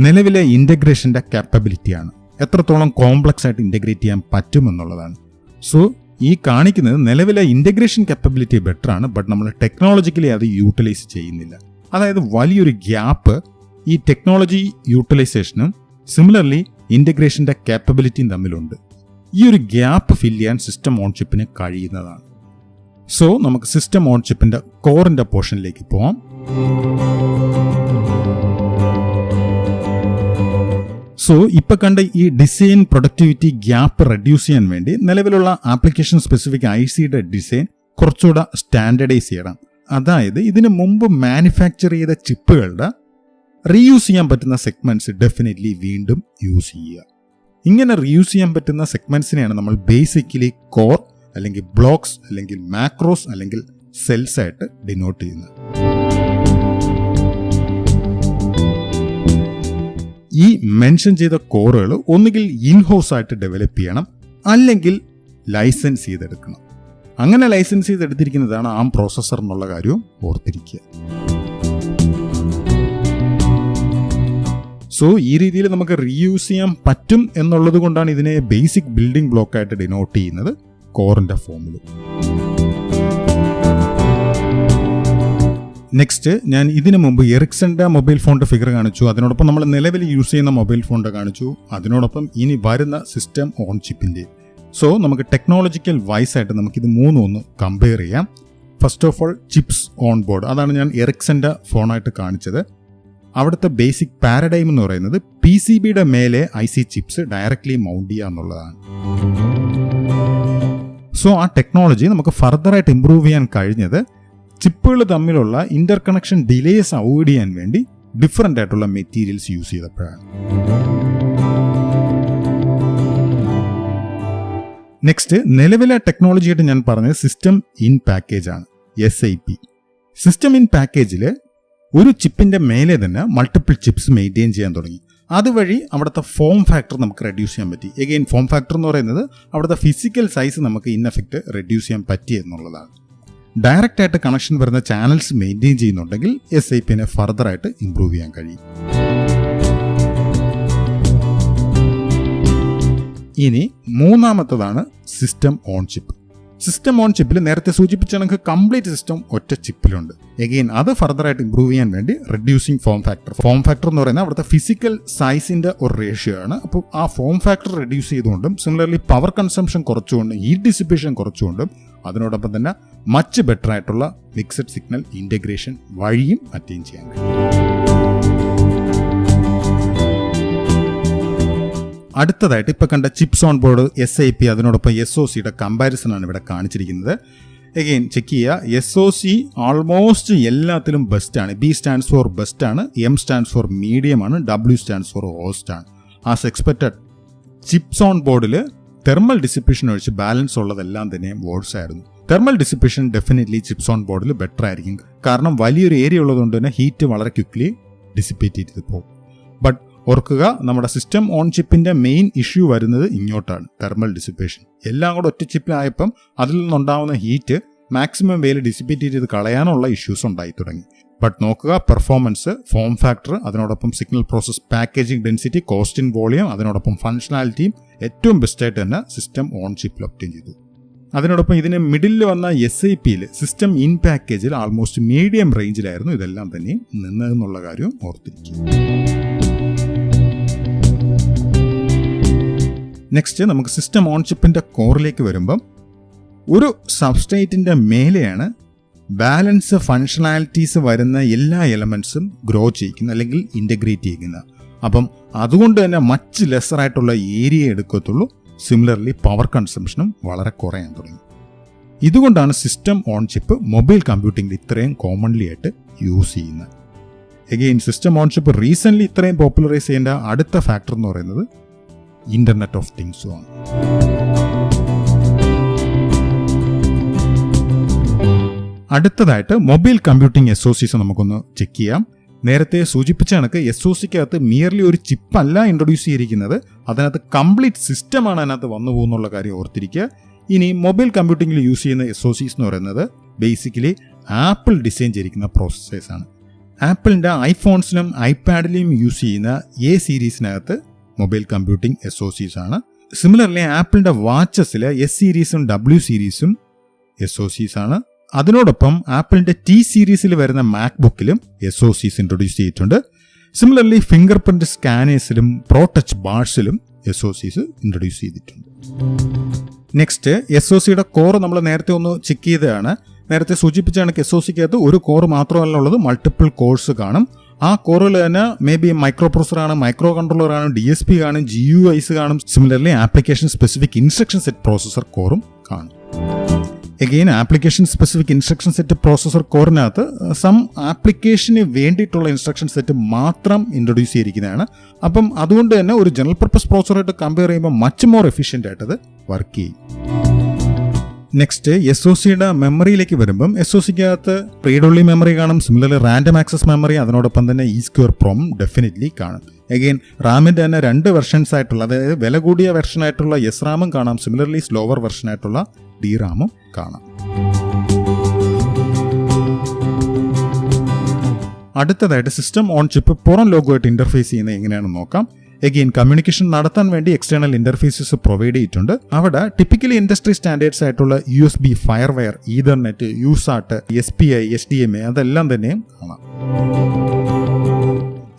നിലവിലെ ഇൻ്റഗ്രേഷൻ്റെ കാപ്പബിലിറ്റിയാണ്, എത്രത്തോളം കോംപ്ലക്സ് ആയിട്ട് ഇൻ്റഗ്രേറ്റ് ചെയ്യാൻ പറ്റും എന്നുള്ളതാണ്. സോ ഈ കാണിക്കുന്നത് നിലവിലെ ഇൻ്റഗ്രേഷൻ കാപ്പബിലിറ്റി ബെറ്റർ ആണ്, ബട്ട് നമ്മൾ ടെക്നോളജിക്കലി അത് യൂട്ടിലൈസ് ചെയ്യുന്നില്ല. അതായത് വലിയൊരു ഗ്യാപ്പ് ഈ ടെക്നോളജി യൂട്ടിലൈസേഷനും സിമിലർലി ഇൻ്റഗ്രേഷൻ്റെ കാപ്പബിലിറ്റിയും തമ്മിലുണ്ട്. ഈ ഒരു ഗ്യാപ്പ് ഫില്ല് ചെയ്യാൻ സിസ്റ്റം ഓൺ ചിപ്പിന് കഴിയുന്നതാണ്. സോ നമുക്ക് സിസ്റ്റം ഓൺ ചിപ്പിൻ്റെ കോറിൻ്റെ പോർഷനിലേക്ക് പോവാം. സോ ഇപ്പം കണ്ട ഈ ഡിസൈൻ പ്രൊഡക്ടിവിറ്റി ഗ്യാപ്പ് റെഡ്യൂസ് ചെയ്യാൻ വേണ്ടി നിലവിലുള്ള ആപ്ലിക്കേഷൻ സ്പെസിഫിക് ICയുടെ ഡിസൈൻ കുറച്ചുകൂടെ സ്റ്റാൻഡർഡൈസ് ചെയ്യണം. അതായത് ഇതിനു മുമ്പ് മാനുഫാക്ചർ ചെയ്ത ചിപ്പുകളുടെ റീയൂസ് ചെയ്യാൻ പറ്റുന്ന സെഗ്മെന്റ്സ് ഡെഫിനറ്റ്ലി വീണ്ടും യൂസ് ചെയ്യുക. ഇങ്ങനെ റീയൂസ് ചെയ്യാൻ പറ്റുന്ന സെഗ്മെന്റ്സിനെയാണ് നമ്മൾ ബേസിക്കലി കോർ അല്ലെങ്കിൽ ബ്ലോക്സ് അല്ലെങ്കിൽ മാക്രോസ് അല്ലെങ്കിൽ സെൽസ് ആയിട്ട് ഡിനോട്ട് ചെയ്യുന്നത്. ഈ മെൻഷൻ ചെയ്ത കോറുകൾ ഒന്നുകിൽ ഇൻഹൗസ് ആയിട്ട് ഡെവലപ്പ് ചെയ്യണം, അല്ലെങ്കിൽ ലൈസൻസ് ചെയ്തെടുക്കണം. അങ്ങനെ ലൈസൻസ് ചെയ്തെടുത്തിരിക്കുന്നതാണ് ARM പ്രോസസ്സർ എന്നുള്ള കാര്യവും ഓർത്തിരിക്കുക. സോ ഈ രീതിയിൽ നമുക്ക് റീയൂസ് ചെയ്യാൻ പറ്റും എന്നുള്ളത് കൊണ്ടാണ് ഇതിനെ ബേസിക് ബിൽഡിംഗ് ബ്ലോക്കായിട്ട് ഡിനോട്ട് ചെയ്യുന്നത് കോറിന്റെ ഫോമിൽ. നെക്സ്റ്റ്, ഞാൻ ഇതിനു മുമ്പ് എറിക്സന്റെ മൊബൈൽ ഫോണിന്റെ ഫിഗർ കാണിച്ചു, അതിനോടൊപ്പം നമ്മൾ നിലവിൽ യൂസ് ചെയ്യുന്ന മൊബൈൽ ഫോണിന്റെ കാണിച്ചു, അതിനോടൊപ്പം ഇനി വരുന്ന സിസ്റ്റം ഓൺ ചിപ്പിന്റെ. സോ നമുക്ക് ടെക്നോളജിക്കൽ വൈസ് ആയിട്ട് നമുക്കിത് മൂന്നൊന്ന് കമ്പയർ ചെയ്യാം. First of all chips on board, അതാണ് ഞാൻ എറിക്സന്റെ ഫോണായിട്ട് കാണിച്ചത്. അവിടുത്തെ ബേസിക് പാരഡൈം എന്ന് പറയുന്നത് PCBയുടെ മേലെ IC ചിപ്സ് ഡയറക്ട്ലി മൗണ്ട് ചെയ്യുക എന്നുള്ളതാണ്. സോ ആ ടെക്നോളജി നമുക്ക് ഫർദറായിട്ട് ഇംപ്രൂവ് ചെയ്യാൻ കഴിഞ്ഞത് ചിപ്പുകൾ തമ്മിലുള്ള ഇന്റർ കണക്ഷൻ ഡിലേസ് അവോയ്ഡ് ചെയ്യാൻ വേണ്ടി ഡിഫറൻ്റ് ആയിട്ടുള്ള മെറ്റീരിയൽസ് യൂസ് ചെയ്തപ്പോഴാണ്. നെക്സ്റ്റ്, നിലവിലെ ടെക്നോളജിയായിട്ട് ഞാൻ പറഞ്ഞത് സിസ്റ്റം ഇൻ പാക്കേജ് ആണ്, SIP. സിസ്റ്റം ഇൻ പാക്കേജിൽ ഒരു ചിപ്പിന്റെ മേലെ തന്നെ മൾട്ടിപ്പിൾ ചിപ്സ് മെയിൻറ്റെയിൻ ചെയ്യാൻ തുടങ്ങി. അതുവഴി അവിടുത്തെ ഫോം ഫാക്ടർ നമുക്ക് റെഡ്യൂസ് ചെയ്യാൻ പറ്റി. എഗെയിൻ ഫോം ഫാക്ടർ എന്ന് പറയുന്നത് അവിടുത്തെ ഫിസിക്കൽ സൈസ് നമുക്ക് ഇൻ എഫക്റ്റ് റെഡ്യൂസ് ചെയ്യാൻ പറ്റി എന്നുള്ളതാണ്. ഡയറക്റ്റ് ആയിട്ട് കണക്ഷൻ വരുന്ന ചാനൽസ് മെയിൻറ്റെയിൻ ചെയ്യുന്നുണ്ടെങ്കിൽ SIPനെ ഫർദറായിട്ട് ഇംപ്രൂവ് ചെയ്യാൻ കഴിയും. ഇനി മൂന്നാമത്തതാണ് system on chip. System on ചിപ്പിൽ നേരത്തെ സൂചിപ്പിച്ച കണക്ക് കംപ്ലീറ്റ് സിസ്റ്റം ഒറ്റ ചിപ്പിലുണ്ട്. എഗെയിൻ അത് ഫർദറായിട്ട് ഇംപ്രൂവ് ചെയ്യാൻ വേണ്ടി റെഡ്യൂസിങ് ഫോം ഫാക്ടർ എന്ന് പറയുന്നത് അവിടുത്തെ ഫിസിക്കൽ സൈസിന്റെ ഒരു റേഷ്യോ ആണ്. അപ്പോൾ ആ ഫോം ഫാക്ടർ റെഡ്യൂസ് ചെയ്തുകൊണ്ടും സിമിലർലി പവർ കൺസംഷൻ കുറച്ചുകൊണ്ടും ഹീറ്റ് ഡിസിപ്പേഷൻ കുറച്ചുകൊണ്ടും അതിനോടൊപ്പം തന്നെ മച്ച് ബെറ്റർ ആയിട്ടുള്ള മിക്സഡ് സിഗ്നൽ ഇൻ്റഗ്രേഷൻ വഴിയും അറ്റൈൻ ചെയ്യാൻ കഴിയും. അടുത്തതായിട്ട് ഇപ്പോൾ കണ്ട ചിപ്സ് ഓൺ ബോർഡ്, SIP, അതിനോടൊപ്പം SOCയുടെ കമ്പാരിസണാണ് ഇവിടെ കാണിച്ചിരിക്കുന്നത്. എഗെയിൻ ചെക്ക് ചെയ്യുക. SOC ആൾമോസ്റ്റ് എല്ലാത്തിലും ബെസ്റ്റാണ്. B സ്റ്റാൻഡ്സ് ഫോർ ബെസ്റ്റ് ആണ്, M സ്റ്റാൻഡ്സ് ഫോർ മീഡിയം ആണ്, W സ്റ്റാൻഡ്സ് ഫോർ ഹോസ്റ്റ് ആണ്. ആസ് എക്സ്പെക്റ്റഡ് ചിപ്സ് ഓൺ ബോർഡിൽ തെർമൽ ഡിസിപ്പേഷൻ ഒഴിച്ച് ബാലൻസ് ഉള്ളതെല്ലാം തന്നെ വേർഡ്സ് ആയിരുന്നു. Thermal dissipation definitely chips on ബോർഡിൽ ബെറ്റർ ആയിരിക്കും. കാരണം വലിയൊരു ഏരിയ ഉള്ളതുകൊണ്ട് തന്നെ ഹീറ്റ് വളരെ ക്വിക്ക്ലി ഡിസിപ്പേറ്റ് ചെയ്ത് പോകും. ബട്ട് ഓർക്കുക, നമ്മുടെ സിസ്റ്റം ഓൺ ചിപ്പിന്റെ മെയിൻ ഇഷ്യൂ വരുന്നത് ഇങ്ങോട്ടാണ്, തെർമൽ ഡിസിപ്പേഷൻ. എല്ലാം കൂടെ ഒറ്റ ചിപ്പിലായപ്പം അതിൽ നിന്നുണ്ടാവുന്ന ഹീറ്റ് മാക്സിമം വേയിൽ ഡിസിപ്പേറ്റ് ചെയ്ത് കളയാനുള്ള ഇഷ്യൂസ് ഉണ്ടായി തുടങ്ങി. ബട്ട് നോക്കുക, പെർഫോമൻസ്, ഫോം ഫാക്ടർ, അതിനോടൊപ്പം signal process, packaging density, cost in volume, അതിനോടൊപ്പം ഫങ്ഷണാലിറ്റിയും ഏറ്റവും ബെസ്റ്റായിട്ട് തന്നെ സിസ്റ്റം ഓൺ ചിപ്പിൽ ഒബ്റ്റെയിൻ ചെയ്തു. അതിനോടൊപ്പം ഇതിന് മിഡിൽ വന്ന SIPയിൽ സിസ്റ്റം ഇൻ പാക്കേജിൽ ആൾമോസ്റ്റ് മീഡിയം റേഞ്ചിലായിരുന്നു ഇതെല്ലാം തന്നെ നിന്നതെന്നുള്ള കാര്യം ഓർത്തിരിക്കുക. നെക്സ്റ്റ് നമുക്ക് സിസ്റ്റം ഓൺ ചിപ്പിന്റെ കോറിലേക്ക് വരുമ്പം ഒരു സബ്സ്ട്രേറ്റിന്റെ മേലെയാണ് ബാലൻസ് ഫങ്ഷണാലിറ്റീസ് വരുന്ന എല്ലാ എലമെന്റ്സും ഗ്രോ ചെയ്യിക്കുന്നത് അല്ലെങ്കിൽ ഇൻ്റഗ്രേറ്റ് ചെയ്യുന്നത്. അപ്പം അതുകൊണ്ട് തന്നെ മച്ച് ലെസറായിട്ടുള്ള ഏരിയ എടുക്കത്തുള്ളൂ. സിമിലർലി പവർ കൺസംഷനും വളരെ കുറയാൻ തുടങ്ങി. ഇതുകൊണ്ടാണ് സിസ്റ്റം ഓൺ ചിപ്പ് മൊബൈൽ കമ്പ്യൂട്ടിംഗിൽ ഇത്രയും കോമൺലി ആയിട്ട് യൂസ് ചെയ്യുന്നത്. Again system on chip recently ഇത്രയും പോപ്പുലറൈസ് ചെയ്യേണ്ട അടുത്ത ഫാക്ടർ എന്ന് പറയുന്നത് ഇന്റർനെറ്റ് ഓഫ് തിങ്സും ആണ്. അടുത്തതായിട്ട് മൊബൈൽ കമ്പ്യൂട്ടിംഗ് SOCs നമുക്കൊന്ന് ചെക്ക് ചെയ്യാം. നേരത്തെ സൂചിപ്പിച്ച കണക്ക് SOCക്കകത്ത് മിയർലി ഒരു ചിപ്പല്ല ഇൻട്രൊഡ്യൂസ് ചെയ്തിരിക്കുന്നത്, അതിനകത്ത് കംപ്ലീറ്റ് സിസ്റ്റമാണ് അതിനകത്ത് വന്നു പോകുന്നുള്ള കാര്യം ഓർത്തിരിക്കുക. ഇനി മൊബൈൽ കമ്പ്യൂട്ടിംഗിൽ യൂസ് ചെയ്യുന്ന SOCs എന്ന് പറയുന്നത് ബേസിക്കലി ആപ്പിൾ ഡിസൈൻ ചെയ്തിരിക്കുന്ന പ്രോസസ്സേഴ്സാണ്. ആപ്പിളിൻ്റെ ഐഫോൺസിലും ഐപാഡിലും യൂസ് ചെയ്യുന്ന A സീരീസിനകത്ത് മൊബൈൽ കമ്പ്യൂട്ടിംഗ് SOCs ആണ്. സിമിലർലി ആപ്പിളിൻ്റെ വാച്ചസിൽ S സീരീസും W സീരീസും SOCs ആണ്. അതിനോടൊപ്പം ആപ്പിളിൻ്റെ T സീരീസിൽ വരുന്ന മാക്ബുക്കിലും SOCs ഇൻട്രൊഡ്യൂസ് ചെയ്തിട്ടുണ്ട്. സിമിലർലി ഫിംഗർ പ്രിന്റ് സ്കാനേഴ്സിലും പ്രോ ടച്ച് ബാർസിലും SOCs ഇൻട്രൊഡ്യൂസ് ചെയ്തിട്ടുണ്ട്. നെക്സ്റ്റ് SOCയുടെ കോർ നമ്മൾ നേരത്തെ ഒന്ന് ചെക്ക് ചെയ്തതാണ്. നേരത്തെ സൂചിപ്പിച്ച കണക്ക് SOCക്കകത്ത് ഒരു കോർ മാത്രമല്ല ഉള്ളത്, മൾട്ടിപ്പിൾ കോഴ്സ് കാണും. ആ കോറിൽ തന്നെ മേ ബി മൈക്രോ പ്രോസറാണ്, മൈക്രോ കൺട്രോളറാണ്, DSP കാണും, GUIs കാണും. Similarly application specific instruction set processor കോറും കാണും. Again application specific instruction set processor കോറിനകത്ത് സം ആപ്ലിക്കേഷന് വേണ്ടിയിട്ടുള്ള ഇൻസ്ട്രക്ഷൻ സെറ്റ് മാത്രം ഇൻട്രൊഡ്യൂസ് ചെയ്തിരിക്കുന്നതാണ്. അപ്പം അതുകൊണ്ട് തന്നെ ഒരു ജനറൽ പർപ്പസ് പ്രോസസറായിട്ട് കമ്പയർ ചെയ്യുമ്പോൾ മച്ച് മോർ എഫിഷ്യൻ്റ് ആയിട്ട് അത് വർക്ക് ചെയ്യും. നെക്സ്റ്റ് SOCയുടെ മെമ്മറിയിലേക്ക് വരുമ്പം SOCക്കകത്ത് റീഡ് ഓൺലി മെമ്മറി കാണും, സിമിലർലി റാൻഡം ആക്സസ് മെമ്മറി, അതിനോടൊപ്പം തന്നെ E2PROM ഡെഫിനറ്റ്ലി കാണും. എഗെയിൻ റാമിൻ്റെ തന്നെ 2 വെർഷൻസ് ആയിട്ടുള്ള, അതായത് വില കൂടിയ വെർഷനായിട്ടുള്ള SRAM കാണാം, സിമിലർലി സ്ലോവർ വെർഷനായിട്ടുള്ള DRAM കാണാം. അടുത്തതായിട്ട് സിസ്റ്റം ഓൺ ചിപ്പ് പുറം ലോഗുമായിട്ട് ഇന്റർഫേസ് ചെയ്യുന്നത് എങ്ങനെയാണെന്ന് നോക്കാം. എഗെയിൻ കമ്മ്യൂണിക്കേഷൻ നടത്താൻ വേണ്ടി എക്സ്റ്റേണൽ ഇന്റർഫേസസ് പ്രൊവൈഡ് ചെയ്തിട്ടുണ്ട്. അവിടെ ടിപ്പിക്കലി ഇൻഡസ്ട്രി സ്റ്റാൻഡേർഡ്സ് ആയിട്ടുള്ള USB, firewire, ethernet, USART, SPI, HDMI അതെല്ലാം തന്നെ കാണാം.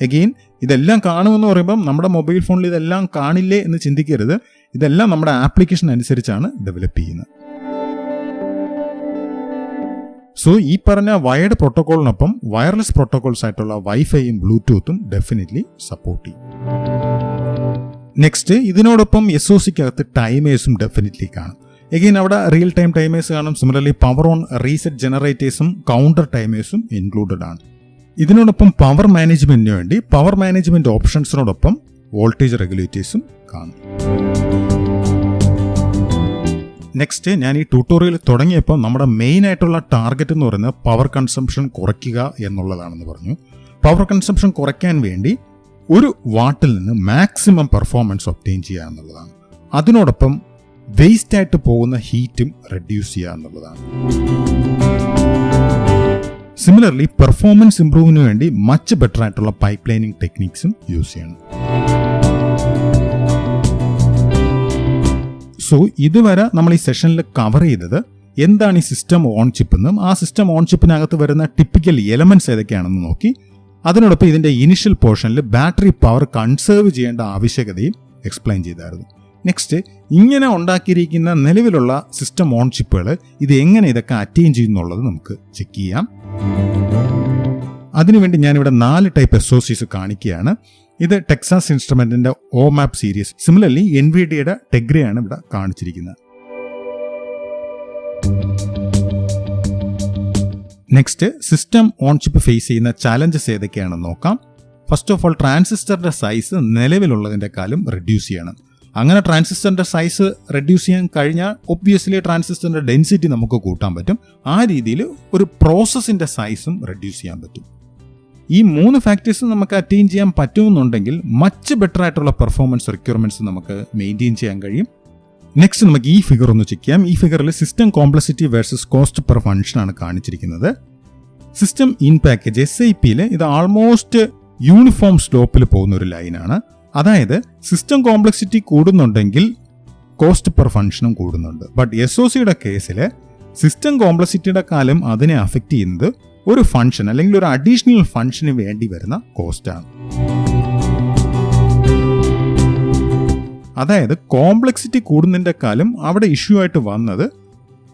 എഗെയിൻ ഇതെല്ലാം കാണുമെന്ന് പറയുമ്പം നമ്മുടെ മൊബൈൽ ഫോണിൽ ഇതെല്ലാം കാണില്ലേ എന്ന് ചിന്തിക്കരുത്. ഇതെല്ലാം നമ്മുടെ ആപ്ലിക്കേഷൻ അനുസരിച്ചാണ് ഡെവലപ്പ് ചെയ്യുന്നത്. സോ ഈ പറഞ്ഞ വയർഡ് പ്രോട്ടോക്കോളിനൊപ്പം വയർലെസ് പ്രോട്ടോകോൾസ് ആയിട്ടുള്ള വൈഫൈയും ബ്ലൂടൂത്തും ഡെഫിനറ്റ്ലി സപ്പോർട്ട് ചെയ്യും. നെക്സ്റ്റ് ഇതിനോടൊപ്പം SOCക്കകത്ത് ടൈമേഴ്സും ഡെഫിനറ്റ്ലി കാണും. എഗെയിൻ അവിടെ റിയൽ ടൈം ടൈമേഴ്സ് കാണും, സിമിലർലി പവർ ഓൺ റീസെറ്റ് ജനറേറ്റേഴ്സും കൗണ്ടർ ടൈമേഴ്സും ഇൻക്ലൂഡഡ് ആണ്. ഇതിനോടൊപ്പം പവർ മാനേജ്മെന്റിന് വേണ്ടി പവർ മാനേജ്മെന്റ് ഓപ്ഷൻസിനോടൊപ്പം വോൾട്ടേജ് റെഗുലേറ്റേഴ്സും കാണും. നെക്സ്റ്റ് ഞാൻ ഈ ട്യൂട്ടോറിയൽ തുടങ്ങിയപ്പോൾ നമ്മുടെ മെയിൻ ആയിട്ടുള്ള ടാർഗറ്റ് എന്ന് പറയുന്നത് പവർ കൺസംഷൻ കുറയ്ക്കുക എന്നുള്ളതാണെന്ന് പറഞ്ഞു. പവർ കൺസംഷൻ കുറയ്ക്കാൻ വേണ്ടി ഒരു വാട്ടിൽ നിന്ന് മാക്സിമം പെർഫോമൻസ് ഒബ്റ്റെയിൻ ചെയ്യുക എന്നുള്ളതാണ്. അതിനോടൊപ്പം വേസ്റ്റ് ആയിട്ട് പോകുന്ന ഹീറ്റും റെഡ്യൂസ് ചെയ്യുക എന്നുള്ളതാണ്. സിമിലർലി പെർഫോമൻസ് ഇംപ്രൂവിന് വേണ്ടി മച്ച് ബെറ്റർ ആയിട്ടുള്ള പൈപ്പ് ലൈനിങ് ടെക്നിക്സും യൂസ് ചെയ്യണം. സോ ഇതുവരെ നമ്മൾ ഈ സെഷനിൽ കവർ ചെയ്തത് എന്താണ് ഈ സിസ്റ്റം ഓൺ ചിപ്പ് എന്നും ആ സിസ്റ്റം ഓൺ ചിപ്പിനകത്ത് വരുന്ന ടിപ്പിക്കൽ എലമെന്റ്സ് ഏതൊക്കെയാണെന്ന് നോക്കി. അതിനോടൊപ്പം ഇതിന്റെ ഇനിഷ്യൽ പോർഷനിൽ ബാറ്ററി പവർ കൺസേർവ് ചെയ്യേണ്ട ആവശ്യകതയും എക്സ്പ്ലെയിൻ ചെയ്തായിരുന്നു. നെക്സ്റ്റ് ഇങ്ങനെ ഉണ്ടാക്കിയിരിക്കുന്ന നിലവിലുള്ള സിസ്റ്റം ഓൺ ചിപ്പുകൾ ഇത് എങ്ങനെ ഇതൊക്കെ അറ്റൈൻ ചെയ്യുന്നുള്ളത് നമുക്ക് ചെക്ക് ചെയ്യാം. അതിനുവേണ്ടി ഞാനിവിടെ 4 ടൈപ്പ് SOCs കാണിക്കുകയാണ്. ഇത് ടെക്സാസ് ഇൻസ്ട്രുമെന്റിന്റെ OMAP സീരീസ്. സിമിലർലി NVIDIAയുടെ ടെഗ്രയാണ് ഇവിടെ കാണിച്ചിരിക്കുന്നത്. Next, system on chip face ചെയ്യുന്ന ചാലഞ്ചസ് ഏതൊക്കെയാണെന്ന് നോക്കാം. ഫസ്റ്റ് ഓഫ് ഓൾ, ട്രാൻസിസ്റ്ററിന്റെ സൈസ് നിലവിലുള്ളതിൻ്റെക്കാളും റെഡ്യൂസ് ചെയ്യണം. അങ്ങനെ ട്രാൻസിസ്റ്ററിന്റെ സൈസ് റെഡ്യൂസ് ചെയ്യാൻ കഴിഞ്ഞാൽ ഒബ്വിയസ്ലി ട്രാൻസിസ്റ്ററിന്റെ ഡെൻസിറ്റി നമുക്ക് കൂട്ടാൻ പറ്റും. ആ രീതിയിൽ ഒരു പ്രോസസ്സിന്റെ സൈസും റെഡ്യൂസ് ചെയ്യാൻ പറ്റും. ഈ 3 ഫാക്ടേഴ്സ് നമുക്ക് അറ്റൈൻ ചെയ്യാൻ പറ്റുമെന്നുണ്ടെങ്കിൽ മച്ച് ബെറ്റർ ആയിട്ടുള്ള പെർഫോമൻസ് റിക്വയർമെന്റ്സ് നമുക്ക് മെയിൻറ്റെയിൻ ചെയ്യാൻ കഴിയും. നെക്സ്റ്റ്, നമുക്ക് ഈ ഫിഗർ ഒന്ന് ചെക്ക് ചെയ്യാം. ഈ ഫിഗറിൽ system complexity versus cost per function ആണ് കാണിച്ചിരിക്കുന്നത്. സിസ്റ്റം ഇൻ പാക്കേജ് SIPയിൽ ഇത് ആൾമോസ്റ്റ് യൂണിഫോം സ്ലോപ്പിൽ പോകുന്ന ഒരു ലൈനാണ്. അതായത് സിസ്റ്റം കോംപ്ലക്സിറ്റി കൂടുന്നുണ്ടെങ്കിൽ കോസ്റ്റ് പെർ ഫംഗ്ഷനും കൂടുന്നുണ്ട്. ബട്ട് SOCയുടെ കേസിൽ സിസ്റ്റം കോംപ്ലക്സിറ്റിയുടെ കാലം അതിനെ അഫക്റ്റ് ചെയ്യുന്നത് ഒരു ഫംഗ്ഷൻ അല്ലെങ്കിൽ ഒരു അഡീഷണൽ ഫംഗ്ഷന് വേണ്ടി വരുന്ന കോസ്റ്റാണ്. അതായത് കോംപ്ലക്സിറ്റി കൂടുന്നതിൻ്റെ കാലം അവിടെ ഇഷ്യൂ ആയിട്ട് വന്നത്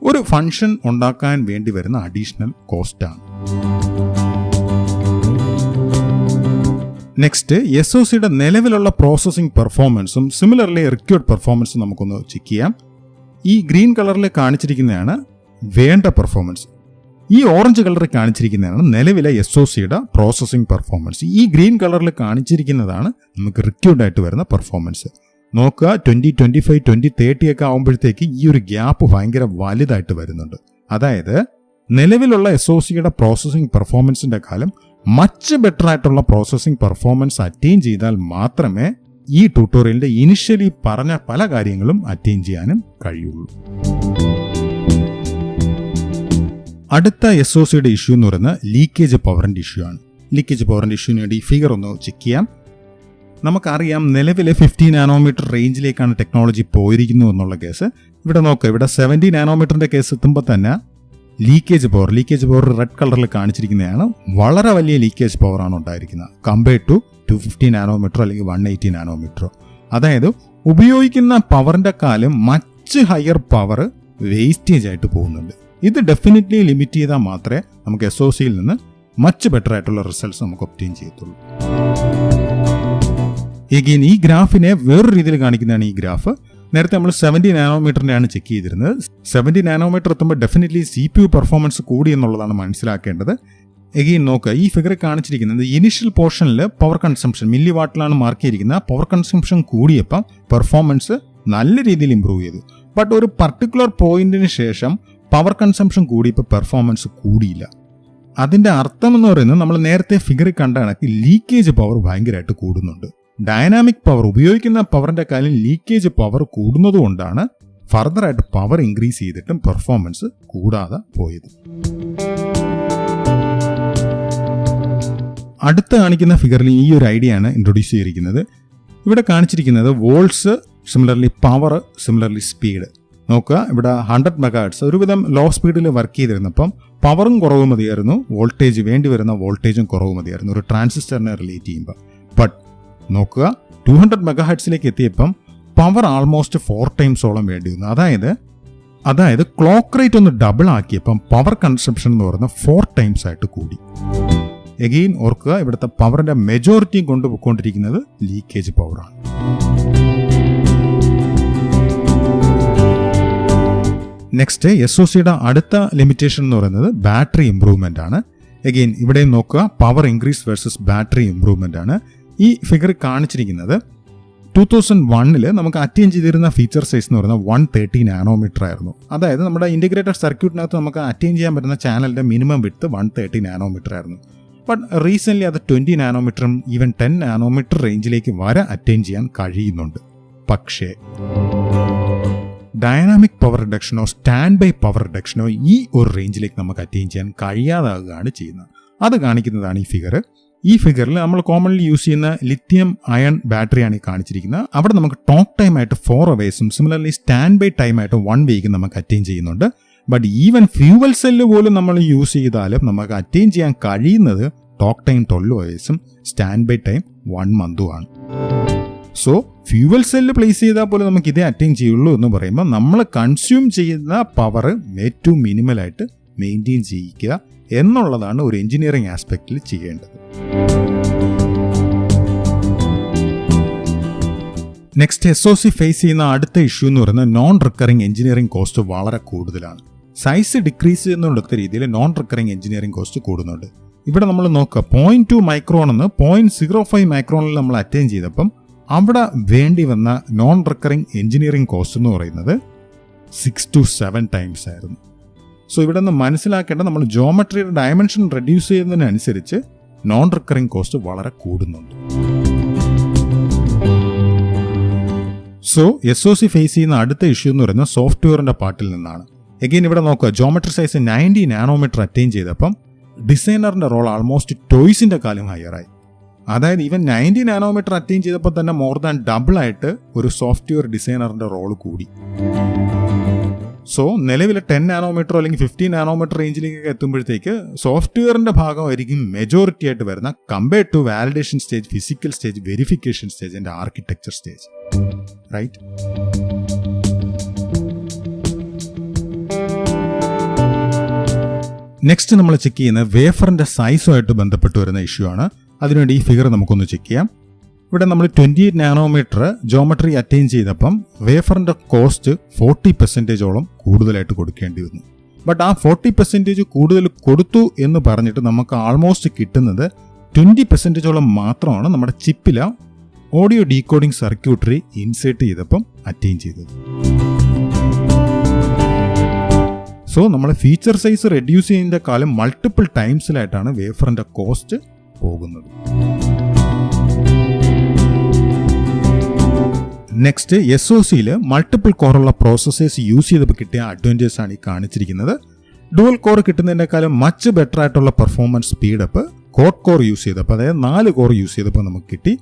ഒരു ഫംഗ്ഷൻ ഉണ്ടാക്കാൻ വേണ്ടി വരുന്ന അഡീഷണൽ കോസ്റ്റാണ്. നെക്സ്റ്റ്, SOCയുടെ നിലവിലുള്ള പ്രോസസ്സിംഗ് പെർഫോമൻസും സിമിലർലി റിക്വയർഡ് പെർഫോമൻസും നമുക്കൊന്ന് ചെക്ക് ചെയ്യാം. ഈ ഗ്രീൻ കളറിൽ കാണിച്ചിരിക്കുന്നതാണ് വേണ്ട പെർഫോമൻസ്. ഈ ഓറഞ്ച് കളറിൽ കാണിച്ചിരിക്കുന്നതാണ് നിലവിലെ SOCയുടെ പ്രോസസ്സിംഗ് പെർഫോമൻസ്. ഈ ഗ്രീൻ കളറിൽ കാണിച്ചിരിക്കുന്നതാണ് നമുക്ക് റിക്വയർഡ് ആയിട്ട് വരുന്ന പെർഫോമൻസ്. നോക്കുക, 2025, 2030 ഒക്കെ ആകുമ്പോഴത്തേക്ക് ഈ ഒരു ഗ്യാപ്പ് ഭയങ്കര വലുതായിട്ട് വരുന്നുണ്ട്. അതായത് നിലവിലുള്ള SOCയുടെ പ്രോസസ്സിംഗ് പെർഫോമൻസിന്റെ കാലം മച്ച് ബെറ്റർ ആയിട്ടുള്ള പ്രോസസ്സിംഗ് പെർഫോമൻസ് അറ്റൈൻ ചെയ്താൽ മാത്രമേ ഈ ട്യൂട്ടോറിയലിന്റെ ഇനിഷ്യലി പറഞ്ഞ പല കാര്യങ്ങളും അറ്റൈൻ ചെയ്യാനും കഴിയുള്ളൂ. അടുത്ത SOCയുടെ ഇഷ്യൂ എന്ന് പറയുന്നത് ലീക്കേജ് പവറിന്റെ ഇഷ്യൂ ആണ്. ലീക്കേജ് പവറിന്റെ ഇഷ്യൂവിന് വേണ്ടി ഈ ഫിഗർ ഒന്ന് ചെക്ക് ചെയ്യാം. നമുക്കറിയാം നിലവിലെ 50 നാനോമീറ്റർ റേഞ്ചിലേക്കാണ് ടെക്നോളജി പോയിരിക്കുന്നു എന്നുള്ള കേസ്. ഇവിടെ നോക്കുക, ഇവിടെ 70 നാനോമീറ്ററിന്റെ കേസ് എത്തുമ്പോൾ തന്നെ ലീക്കേജ് പവർ റെഡ് കളറിൽ കാണിച്ചിരിക്കുന്നതാണ്. വളരെ വലിയ ലീക്കേജ് പവറാണ് ഉണ്ടായിരിക്കുന്നത് കമ്പയർഡ് ടു 250 നാനോമീറ്റർ അല്ലെങ്കിൽ 180 നാനോമീറ്റർ. അതായത് ഉപയോഗിക്കുന്ന പവറിന്റെ കാലം മച്ച് ഹയർ പവർ വേസ്റ്റേജ് ആയിട്ട് പോകുന്നുണ്ട്. ഇത് ഡെഫിനറ്റ്ലി ലിമിറ്റ് ചെയ്താൽ മാത്രമേ നമുക്ക് SOCയിൽ നിന്ന് മച്ച് ബെറ്റർ ആയിട്ടുള്ള റിസൾട്ട്സ് നമുക്ക് ഒബ്റ്റെയിൻ ചെയ്യത്തുള്ളൂ. എഗെയിൻ ഈ ഗ്രാഫിനെ വേറൊരു രീതിയിൽ കാണിക്കുന്നതാണ് ഈ ഗ്രാഫ്. നേരത്തെ നമ്മൾ 70 നാനോമീറ്ററിനെയാണ് ചെക്ക് ചെയ്തിരുന്നത്. 70 നാനോമീറ്റർ എത്തുമ്പോൾ ഡെഫിനറ്റ്ലി CPU പെർഫോമൻസ് കൂടി എന്നുള്ളതാണ് മനസ്സിലാക്കേണ്ടത്. എഗെയിൻ നോക്കുക, ഈ ഫിഗർ കാണിച്ചിരിക്കുന്നത് ഇനിഷ്യൽ പോർഷനിൽ പവർ കൺസംഷൻ മില്ലി വാട്ടിലാണ് മാർക്ക് ചെയ്തിരിക്കുന്നത്. പവർ കൺസംഷൻ കൂടിയപ്പം പെർഫോമൻസ് നല്ല രീതിയിൽ ഇമ്പ്രൂവ് ചെയ്തു. ബട്ട് ഒരു പർട്ടിക്കുലർ പോയിന്റിന് ശേഷം പവർ കൺസംഷൻ കൂടിയപ്പോൾ പെർഫോമൻസ് കൂടിയില്ല. അതിന്റെ അർത്ഥം എന്ന് പറയുന്നത് നമ്മൾ നേരത്തെ ഫിഗറിൽ കണ്ട കണക്ക് ലീക്കേജ് പവർ ഭയങ്കരമായിട്ട് കൂടുന്നുണ്ട്. ഡൈനാമിക് പവർ ഉപയോഗിക്കുന്ന പവറിന്റെ കാര്യം ലീക്കേജ് പവർ കൂടുന്നതുകൊണ്ടാണ് ഫർദറായിട്ട് പവർ ഇൻക്രീസ് ചെയ്തിട്ടും പെർഫോമൻസ് കൂടാതെ പോയത്. അടുത്ത കാണിക്കുന്ന ഫിഗറിൽ ഈ ഒരു ഐഡിയ ആണ് ഇൻട്രൊഡ്യൂസ് ചെയ്തിരിക്കുന്നത്. ഇവിടെ കാണിച്ചിരിക്കുന്നത് volts, similarly power, similarly speed. നോക്കുക, ഇവിടെ 100 മെഗാഹെർട്സ് ഒരുവിധം ലോ സ്പീഡിൽ വർക്ക് ചെയ്തിരുന്നപ്പം പവറും കുറവ് മതിയായിരുന്നു, വോൾട്ടേജ് വേണ്ടി വരുന്ന വോൾട്ടേജും കുറവ് മതിയായിരുന്നു ഒരു ട്രാൻസിസ്റ്ററിനെ റിലേറ്റ് ചെയ്യുമ്പോൾ. ബട്ട് നോക്കുക, 200 മെഗാഹെർട്സിലേക്ക് എത്തിയപ്പം പവർ ആൾമോസ്റ്റ് 4 ടൈംസോളം വേണ്ടി വന്നു. അതായത് ക്ലോക്ക് റേറ്റ് ഒന്ന് ഡബിൾ ആക്കിയപ്പം പവർ കൺസംഷൻ എന്ന് പറയുന്നത് 4 ടൈംസ് ആയിട്ട് കൂടി. എഗെയിൻ ഓർക്കുക, ഇവിടുത്തെ പവറിന്റെ മെജോറിറ്റിയും കൊണ്ടുപോയിക്കൊണ്ടിരിക്കുന്നത് ലീക്കേജ് പവറാണ്. നെക്സ്റ്റ്, SOCയുടെ അടുത്ത ലിമിറ്റേഷൻ എന്ന് പറയുന്നത് ബാറ്ററി ഇംപ്രൂവ്മെന്റ് ആണ്. എഗെയിൻ ഇവിടെയും നോക്കുക, power increase versus battery improvement ആണ്. ഈ ഫിഗർ കാണിച്ചിരിക്കുന്നത് 2001 നമുക്ക് അറ്റൈൻ ചെയ്തിരുന്ന ഫീച്ചർ സൈസ് എന്ന് പറയുന്നത് 130 നാനോമീറ്റർ ആയിരുന്നു. അതായത് നമ്മുടെ ഇന്റഗ്രേറ്റഡ് സർക്യൂട്ടിനകത്ത് നമുക്ക് അറ്റൈൻ ചെയ്യാൻ പറ്റുന്ന ചാനലിന്റെ മിനിമം വിഡ്ത്ത് 130 നാനോമീറ്റർ ആയിരുന്നു. ബട്ട് റീസെന്റ് അത് 20 നാനോമീറ്ററും ഈവൻ 10 നാനോമീറ്റർ റേഞ്ചിലേക്ക് വരെ അറ്റൈൻ ചെയ്യാൻ കഴിയുന്നുണ്ട്. പക്ഷേ ഡൈനാമിക് പവർ റിഡക്ഷനോ സ്റ്റാൻഡ് ബൈ പവർ റിഡക്ഷനോ ഈ ഒരു റേഞ്ചിലേക്ക് നമുക്ക് അറ്റൈൻ ചെയ്യാൻ കഴിയാതാകുകയാണ് ചെയ്യുന്നത്. അത് കാണിക്കുന്നതാണ് ഈ ഫിഗർ. ഈ ഫിഗറിൽ നമ്മൾ കോമൺലി യൂസ് ചെയ്യുന്ന ലിഥിയം അയൺ ബാറ്ററിയാണ് ഈ കാണിച്ചിരിക്കുന്നത്. അവിടെ നമുക്ക് ടോക്ക് ടൈം ആയിട്ട് 4 അവേഴ്സും സിമിലർലി സ്റ്റാൻഡ് ബൈ ടൈം ആയിട്ട് 1 വീക്കും നമുക്ക് അറ്റൈൻ ചെയ്യുന്നുണ്ട്. ബട്ട് ഈവൻ ഫ്യൂവൽ സെല്ല് പോലും നമ്മൾ യൂസ് ചെയ്താലും നമുക്ക് അറ്റൈൻ ചെയ്യാൻ കഴിയുന്നത് ടോക്ക് ടൈം 12 അവേഴ്സും സ്റ്റാൻഡ് ബൈ ടൈം 1 മന്തുമാണ്. സോ ഫ്യൂവൽ സെല്ല് പ്ലേസ് ചെയ്താൽ പോലും നമുക്ക് ഇതേ അറ്റൈൻ ചെയ്യുള്ളൂ എന്ന് പറയുമ്പോൾ നമ്മൾ കൺസ്യൂം ചെയ്യുന്ന പവർ ഏറ്റവും മിനിമലായിട്ട് മെയിൻറ്റെയിൻ ചെയ്യിക്കുക എന്നുള്ളതാണ് ഒരു എഞ്ചിനീയറിംഗ് ആസ്പെക്റ്റിൽ ചെയ്യേണ്ടത്. നെക്സ്റ്റ് SOC ഫേസ് ചെയ്യുന്ന അടുത്ത ഇഷ്യൂ എന്ന് പറയുന്നത് നോൺ റിക്കറിംഗ് എഞ്ചിനീയറിംഗ് കോസ്റ്റ് വളരെ കൂടുതലാണ്. സൈസ് ഡിക്രീസ് ചെയ്യുന്ന രീതിയിൽ നോൺ റിക്കറിംഗ് എഞ്ചിനീയറിംഗ് കോസ്റ്റ് കൂടുന്നുണ്ട്. ഇവിടെ നമ്മൾ നോക്കുക 0.2 മൈക്രോൺ എന്ന് 0.05 മൈക്രോണിൽ നമ്മൾ അറ്റൈൻ ചെയ്തപ്പം അവിടെ വേണ്ടി വന്ന നോൺ റിക്കറിംഗ് എഞ്ചിനീയറിംഗ് കോസ്റ്റ് എന്ന് പറയുന്നത് 6 to 7 ടൈംസ് ആയിരുന്നു. സോ ഇവിടെ നിന്ന് മനസ്സിലാക്കേണ്ട നമ്മൾ ജോമെട്രിയുടെ ഡയമെൻഷൻ റെഡ്യൂസ് ചെയ്യുന്നതിനനുസരിച്ച് നോൺ റിക്കറിംഗ് കോസ്റ്റ് വളരെ കൂടുന്നുണ്ട്. സോ SOC ഫേസ് ചെയ്യുന്ന അടുത്ത ഇഷ്യൂ എന്ന് പറയുന്നത് സോഫ്റ്റ്വെയറിന്റെ പാർട്ടിൽ നിന്നാണ്. എഗെയിൻ ഇവിടെ നോക്കുക ജോമെട്രി സൈസ് 90 നാനോമീറ്റർ അറ്റൈൻ ചെയ്തപ്പം ഡിസൈനറിന്റെ റോൾ ആൾമോസ്റ്റ് ടോയ്സിന്റെ കാലം ഹയറായി. അതായത് ഈവൻ 90 നാനോമീറ്റർ അറ്റൈൻ ചെയ്തപ്പോൾ തന്നെ മോർ ദാൻ ഡബിൾ ആയിട്ട് ഒരു സോഫ്റ്റ്വെയർ ഡിസൈനറിന്റെ റോൾ കൂടി. സോ നിലവിലെ 10 നാനോമീറ്റർ അല്ലെങ്കിൽ 15 നാനോമീറ്റർ റേഞ്ചിലേക്ക് എത്തുമ്പോഴത്തേക്ക് സോഫ്റ്റ്വെയറിന്റെ ഭാഗമായിരിക്കും മെജോറിറ്റി ആയിട്ട് വരുന്ന compared to validation stage, physical stage, verification stage and architecture stage. Right. Next നമ്മൾ ചെക്ക് ചെയ്യുന്ന വേഫറിന്റെ സൈസുമായിട്ട് ബന്ധപ്പെട്ട് വരുന്ന ഇഷ്യൂ ആണ്. അതിനുവേണ്ടി ഈ ഫിഗർ നമുക്കൊന്ന് ചെക്ക് ചെയ്യാം. ഇവിടെ നമ്മൾ 28 നാനോമീറ്റർ ജോമെട്രി അറ്റൈൻ ചെയ്തപ്പം വേഫറിന്റെ കോസ്റ്റ് 40% കൂടുതലായിട്ട് കൊടുക്കേണ്ടി വന്നു. ബട്ട് ആ 40% കൂടുതൽ കൊടുത്തു എന്ന് പറഞ്ഞിട്ട് നമുക്ക് ആൾമോസ്റ്റ് കിട്ടുന്നത് 20% മാത്രമാണ് നമ്മുടെ ചിപ്പിലെ ഓഡിയോ ഡീകോഡിംഗ് സർക്യൂട്ടറി ഇൻസേർട്ട് ചെയ്തപ്പം അറ്റൈൻ ചെയ്തത്. സോ നമ്മൾ ഫീച്ചർ സൈസ് റെഡ്യൂസ് ചെയ്യുന്നതിന്റെ കാലം മൾട്ടിപ്പിൾ ടൈംസിലായിട്ടാണ് വേഫറിന്റെ കോസ്റ്റ് പോകുന്നത്. നെക്സ്റ്റ് SOCയിൽ മൾട്ടിപ്പിൾ കോറുള്ള പ്രോസസ്സേഴ്സ് യൂസ് ചെയ്തപ്പോൾ കിട്ടിയ അഡ്വാൻറ്റേജ് ആണ് ഈ കാണിച്ചിരിക്കുന്നത്. ഡുവൽ കോർ കിട്ടുന്നതിനേക്കാളും മച്ച് ബെറ്റർ ആയിട്ടുള്ള performance speed up quad core use ചെയ്തപ്പോൾ, അതായത് 4 കോർ യൂസ് ചെയ്തപ്പോൾ നമുക്ക് കിട്ടി.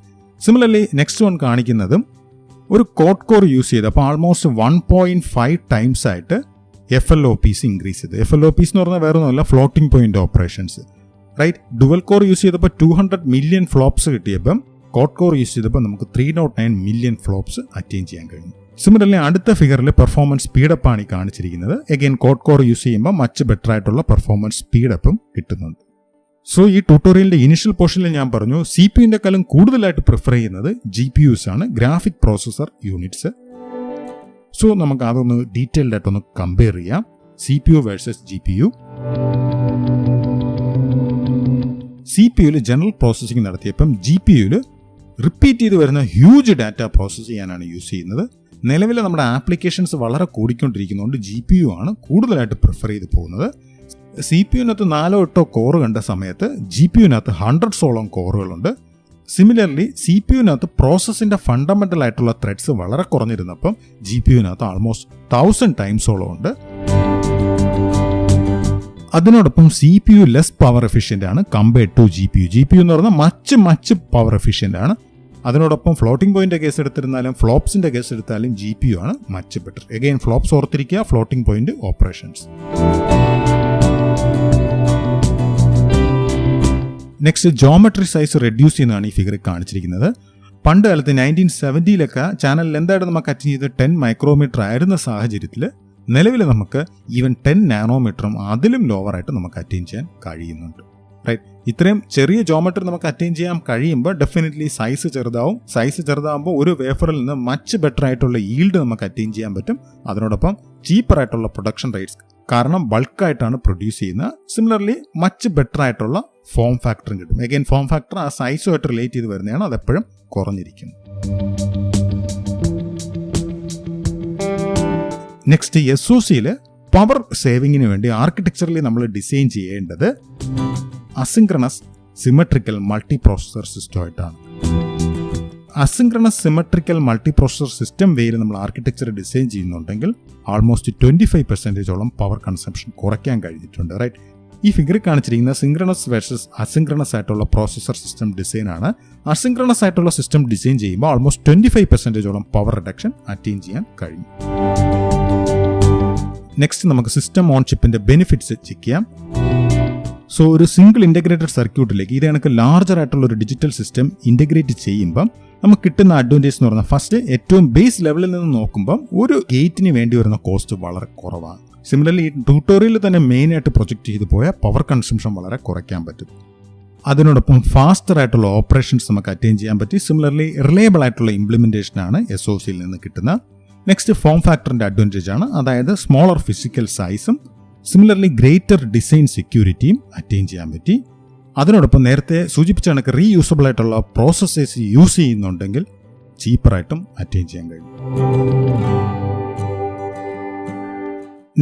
സിമിലർലി നെക്സ്റ്റ് വൺ കാണിക്കുന്നതും ഒരു ക്വാഡ് കോർ യൂസ് ചെയ്തപ്പോൾ ആൾമോസ്റ്റ് 1.5 ടൈംസ് ആയിട്ട് FLOPs ഇൻക്രീസ് ചെയ്ത്. FLOPs എന്ന് പറഞ്ഞാൽ വേറെ ഒന്നുമല്ല, floating point operations. Right. Dual core use ചെയ്തപ്പോൾ 200 മില്യൺ ഫ്ലോപ്സ് കിട്ടിയപ്പം ക്വാഡ് കോർ യൂസ് ചെയ്തപ്പോൾ നമുക്ക് 309 മില്യൺ ഫ്ലോപ്സ് അറ്റൈൻ ചെയ്യാൻ കഴിഞ്ഞു. സിമിലർലി അടുത്ത ഫിഗറിൽ പെർഫോമൻസ് സ്പീഡപ്പ് ആണ് ഈ കാണിച്ചിരിക്കുന്നത്. എഗെയിൻ ക്വാഡ് കോർ യൂസ് ചെയ്യുമ്പോൾ മച്ച് ബെറ്റർ ആയിട്ടുള്ള പെർഫോമൻസ് സ്പീഡപ്പും കിട്ടുന്നുണ്ട്. സോ ഈ ട്യൂട്ടോറിയലിന്റെ ഇനിഷ്യൽ പോർഷനിൽ ഞാൻ പറഞ്ഞു CPU കാലം കൂടുതലായിട്ട് പ്രിഫർ ചെയ്യുന്നത് GPUs ആണ്, ഗ്രാഫിക് പ്രോസസർ യൂണിറ്റ്സ്. സോ നമുക്ക് അതൊന്ന് ഡീറ്റെയിൽഡ് ആയിട്ടൊന്ന് കമ്പയർ ചെയ്യാം. CPU versus GPU. CPUയിൽ ജനറൽ പ്രോസസ്സിംഗ് നടത്തിയപ്പം GPUയിൽ റിപ്പീറ്റ് ചെയ്ത് വരുന്ന ഹ്യൂജ് ഡാറ്റ പ്രോസസ്സ് ചെയ്യാനാണ് യൂസ് ചെയ്യുന്നത്. നിലവിൽ നമ്മുടെ ആപ്ലിക്കേഷൻസ് വളരെ കൂടിക്കൊണ്ടിരിക്കുന്നതുകൊണ്ട് GPU ആണ് കൂടുതലായിട്ട് പ്രിഫർ ചെയ്ത് പോകുന്നത്. CPU-നകത്ത് 4-8 കോറ് കണ്ട സമയത്ത് GPU-നകത്ത് 100 കോറുകളുണ്ട്. സിമിലർലി CPU-നകത്ത് പ്രോസസ്സിന്റെ ഫണ്ടമെന്റൽ ആയിട്ടുള്ള ത്രെഡ്സ് വളരെ കുറഞ്ഞിരുന്നപ്പം GPU-നകത്ത് ആൾമോസ്റ്റ് 1000 ടൈംസോളം ഉണ്ട്. അതിനോടൊപ്പം CPU ലെസ് പവർ എഫിഷ്യന്റ് ആണ് കമ്പയർഡ് ടു GPU. GPU എന്ന് പറഞ്ഞാൽ മച്ച് പവർ എഫിഷ്യന്റ് ആണ്. അതിനോടൊപ്പം ഫ്ലോട്ടിംഗ് പോയിന്റ് കേസ് എടുത്തിരുന്നാലും ഫ്ലോപ്സിന്റെ കേസ് എടുത്താലും GPU ആണ് മച്ച് ബെറ്റർ. എഗെയിൻ ഫ്ലോപ്സ് ഓർത്തിരിക്കുക, floating point operations. Next geometry size reduce ചെയ്യുന്നതാണ് ഈ ഫിഗറിൽ കാണിച്ചിരിക്കുന്നത്. പണ്ട് കാലത്ത് 1970-ലൊക്കെ ചാനലിൽ എന്തായിട്ട് നമുക്ക് അറ്റൈൻ ചെയ്ത് 10 മൈക്രോമീറ്റർ ആയിരുന്ന സാഹചര്യത്തിൽ നിലവിൽ നമുക്ക് ഈവൻ 10 നാനോമീറ്ററും അതിലും ലോവറായിട്ട് നമുക്ക് അറ്റൈൻ ചെയ്യാൻ കഴിയുന്നുണ്ട്. റൈറ്റ്. ഇത്രയും ചെറിയ ജോമെട്രി നമുക്ക് അറ്റൈൻ ചെയ്യാൻ കഴിയുമ്പോൾ ഡെഫിനറ്റ്ലി സൈസ് ചെറുതാവും. സൈസ് ചെറുതാകുമ്പോൾ ഒരു വേഫറിൽ നിന്ന് മച്ച് ബെറ്റർ ആയിട്ടുള്ള ഈൽഡ് നമുക്ക് അറ്റൈൻ ചെയ്യാൻ പറ്റും. അതിനോടൊപ്പം ചീപ്പർ ആയിട്ടുള്ള പ്രൊഡക്ഷൻ റേറ്റ്സ്, കാരണം ബൾക്കായിട്ടാണ് പ്രൊഡ്യൂസ് ചെയ്യുന്നത്. സിമിലർലി മച്ച് ബെറ്റർ ആയിട്ടുള്ള ഫോം ഫാക്ടറും കിട്ടും. എഗെയിൻ ഫോം ഫാക്ടർ ആ സൈസുമായിട്ട് റിലേറ്റ് ചെയ്ത് വരുന്നതാണ്, അതെപ്പോഴും കുറഞ്ഞിരിക്കും. നെക്സ്റ്റ് SOCയിൽ പവർ സേവിങ്ങിന് വേണ്ടി ആർക്കിടെക്ചറിൽ നമ്മൾ ഡിസൈൻ ചെയ്യേണ്ടത് അസിൻക്രണസ് സിമെട്രിക്കൽ മൾട്ടി പ്രോസസർ സിസ്റ്റമായിട്ടാണ്. Asynchronous symmetrical multi processor system വേയിൽ നമ്മൾ ആർക്കിടെക്ചർ ഡിസൈൻ ചെയ്യുന്നുണ്ടെങ്കിൽ ആൾമോസ്റ്റ് 25% പവർ കൺസംപ്ഷൻ കുറയ്ക്കാൻ കഴിഞ്ഞിട്ടുണ്ട്. റൈറ്റ്. ഈ ഫിഗറിൽ കാണിച്ചിരിക്കുന്ന സിൻക്രണസ് വേഴ്സസ് അസിൻക്രണസ് ആയിട്ടുള്ള പ്രോസസർ സിസ്റ്റം ഡിസൈൻ ആണ്. അസിൻക്രണസ് ആയിട്ടുള്ള സിസ്റ്റം ഡിസൈൻ ചെയ്യുമ്പോൾ ആൾമോസ്റ്റ് 25% പവർ റിഡക്ഷൻ അറ്റൈൻ ചെയ്യാൻ കഴിയും. നെക്സ്റ്റ് നമുക്ക് സിസ്റ്റം ഓൺ ചിപ്പിന്റെ ബെനിഫിറ്റ്സ് ചെക്ക് ചെയ്യാം. സോ ഒരു സിംഗിൾ ഇന്റഗ്രേറ്റഡ് സർക്യൂട്ടിലേക്ക് ഇത് കണക്ക് ലാർജർ ആയിട്ടുള്ള ഒരു ഡിജിറ്റൽ സിസ്റ്റം ഇന്റഗ്രേറ്റ് ചെയ്യുമ്പം നമുക്ക് കിട്ടുന്ന അഡ്വാൻറ്റേജ് എന്ന് പറഞ്ഞാൽ ഫസ്റ്റ് ഏറ്റവും ബേസ് ലെവലിൽ നിന്ന് നോക്കുമ്പം ഒരു ഗേറ്റിന് വേണ്ടി വരുന്ന കോസ്റ്റ് വളരെ കുറവാണ്. സിമിലർലി ഈ ട്യൂട്ടോറിയലിൽ തന്നെ മെയിനായിട്ട് പ്രൊജക്റ്റ് ചെയ്ത് പോയാൽ പവർ കൺസംഷൻ വളരെ കുറയ്ക്കാൻ പറ്റും. അതിനോടൊപ്പം ഫാസ്റ്റർ ആയിട്ടുള്ള ഓപ്പറേഷൻസ് നമുക്ക് അറ്റൈൻ ചെയ്യാൻ പറ്റി. സിമിലർലി റിലയബിൾ ആയിട്ടുള്ള ഇംപ്ലിമെന്റേഷനാണ് SOCയിൽ നിന്ന് കിട്ടുന്നത്. നെക്സ്റ്റ് ഫോം ഫാക്ടറിന്റെ അഡ്വാൻറ്റേജ് ആണ്, അതായത് സ്മോളർ ഫിസിക്കൽ സൈസും സിമിലർലി ഗ്രേറ്റർ ഡിസൈൻ സെക്യൂരിറ്റിയും അറ്റൈൻ ചെയ്യാൻ പറ്റി. അതിനോടൊപ്പം നേരത്തെ സൂചിപ്പിച്ച കണക്ക് റീയൂസബിൾ ആയിട്ടുള്ള പ്രോസസ്സേഴ്സ് യൂസ് ചെയ്യുന്നുണ്ടെങ്കിൽ ചീപ്പറായിട്ടും അറ്റൈൻ ചെയ്യാൻ കഴിയും.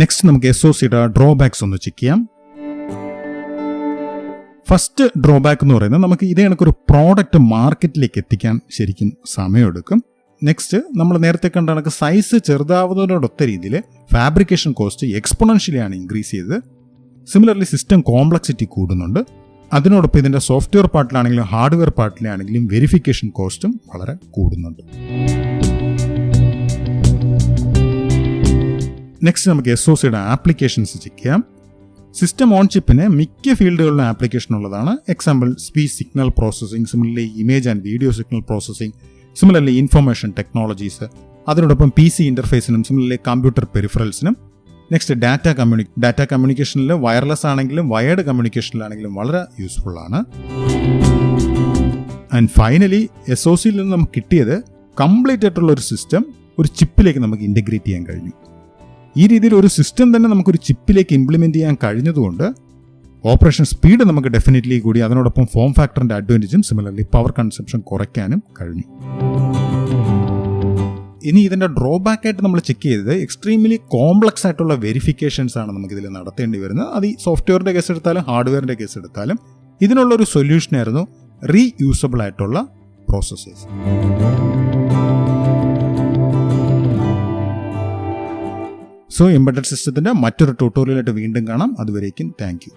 നെക്സ്റ്റ് നമുക്ക് SOCയുടെ ഡ്രോബാക്സ് ഒന്ന് ചെക്ക് ചെയ്യാം. ഫസ്റ്റ് ഡ്രോബാക്ക് എന്ന് പറയുന്നത് നമുക്ക് ഇതേ കണക്കൊരു പ്രോഡക്റ്റ് മാർക്കറ്റിലേക്ക് എത്തിക്കാൻ ശരിക്കും സമയമെടുക്കും. നെക്സ്റ്റ് നമ്മൾ നേരത്തെ കണ്ട കണക്ക് സൈസ് ചെറുതാവുന്നതിനോടൊത്ത രീതിയിൽ ഫാബ്രിക്കേഷൻ കോസ്റ്റ് എക്സ്പൊണൻഷ്യലി ആണ് ഇൻക്രീസ് ചെയ്തത്. സിമിലർലി സിസ്റ്റം കോംപ്ലക്സിറ്റി കൂടുന്നുണ്ട്. അതിനോടൊപ്പം ഇതിൻ്റെ സോഫ്റ്റ്വെയർ പാർട്ടിലാണെങ്കിലും ഹാർഡ്വെയർ പാർട്ടിലാണെങ്കിലും വെരിഫിക്കേഷൻ കോസ്റ്റും വളരെ കൂടുന്നുണ്ട്. നെക്സ്റ്റ് നമുക്ക് SOCയുടെ ആപ്ലിക്കേഷൻസ് ചെക്ക് ചെയ്യാം. സിസ്റ്റം ഓൺ ചിപ്പിന് മിക്ക ഫീൽഡുകളിലും ആപ്ലിക്കേഷൻ ഉള്ളതാണ്. Example speech signal processing, similarly image and video signal processing, similarly information technologies, അതിനോടൊപ്പം PC ഇൻ്റർഫേസിനും സിമിലർലി കമ്പ്യൂട്ടർ പെരിഫറൽസിനും. നെക്സ്റ്റ് ഡാറ്റ കമ്മ്യൂണിക്കേഷനിൽ വയർലെസ് ആണെങ്കിലും വയേർഡ് കമ്മ്യൂണിക്കേഷനിലാണെങ്കിലും വളരെ യൂസ്ഫുൾ ആണ്. ആൻഡ് ഫൈനലി SOCയിൽ നിന്ന് നമുക്ക് കിട്ടിയത് കംപ്ലീറ്റ് ആയിട്ടുള്ള ഒരു സിസ്റ്റം ഒരു ചിപ്പിലേക്ക് നമുക്ക് ഇൻ്റഗ്രേറ്റ് ചെയ്യാൻ കഴിഞ്ഞു. ഈ രീതിയിൽ ഒരു സിസ്റ്റം തന്നെ നമുക്കൊരു ചിപ്പിലേക്ക് ഇംപ്ലിമെൻറ്റ് ചെയ്യാൻ കഴിഞ്ഞതുകൊണ്ട് ഓപ്പറേഷൻ സ്പീഡ് നമുക്ക് ഡെഫിനറ്റ്ലി കൂടി. അതിനോടൊപ്പം ഫോം ഫാക്ടറിൻ്റെ അഡ്വാൻറ്റേജും സിമിലർലി പവർ കൺസംപ്ഷൻ കുറയ്ക്കാനും കഴിഞ്ഞു. ഇനി ഇതിൻ്റെ ഡ്രോബാക്ക് ആയിട്ട് നമ്മൾ ചെക്ക് ചെയ്തത് എക്സ്ട്രീംലി കോംപ്ലക്സ് ആയിട്ടുള്ള വെരിഫിക്കേഷൻസ് ആണ് നമുക്കിതിൽ നടത്തേണ്ടി വരുന്നത്. അത് ഈ സോഫ്റ്റ്വെയറിൻ്റെ കേസ് എടുത്താലും ഹാർഡ്വെയറിൻ്റെ കേസ് എടുത്താലും ഇതിനുള്ളൊരു സൊല്യൂഷനായിരുന്നു റീയൂസബിൾ ആയിട്ടുള്ള പ്രോസസ്സേഴ്സ്. സോ എംബഡഡ് സിസ്റ്റത്തിൻ്റെ മറ്റൊരു ട്യൂട്ടോറിയലായിട്ട് വീണ്ടും കാണാം. അതുവരേക്കും താങ്ക് യു.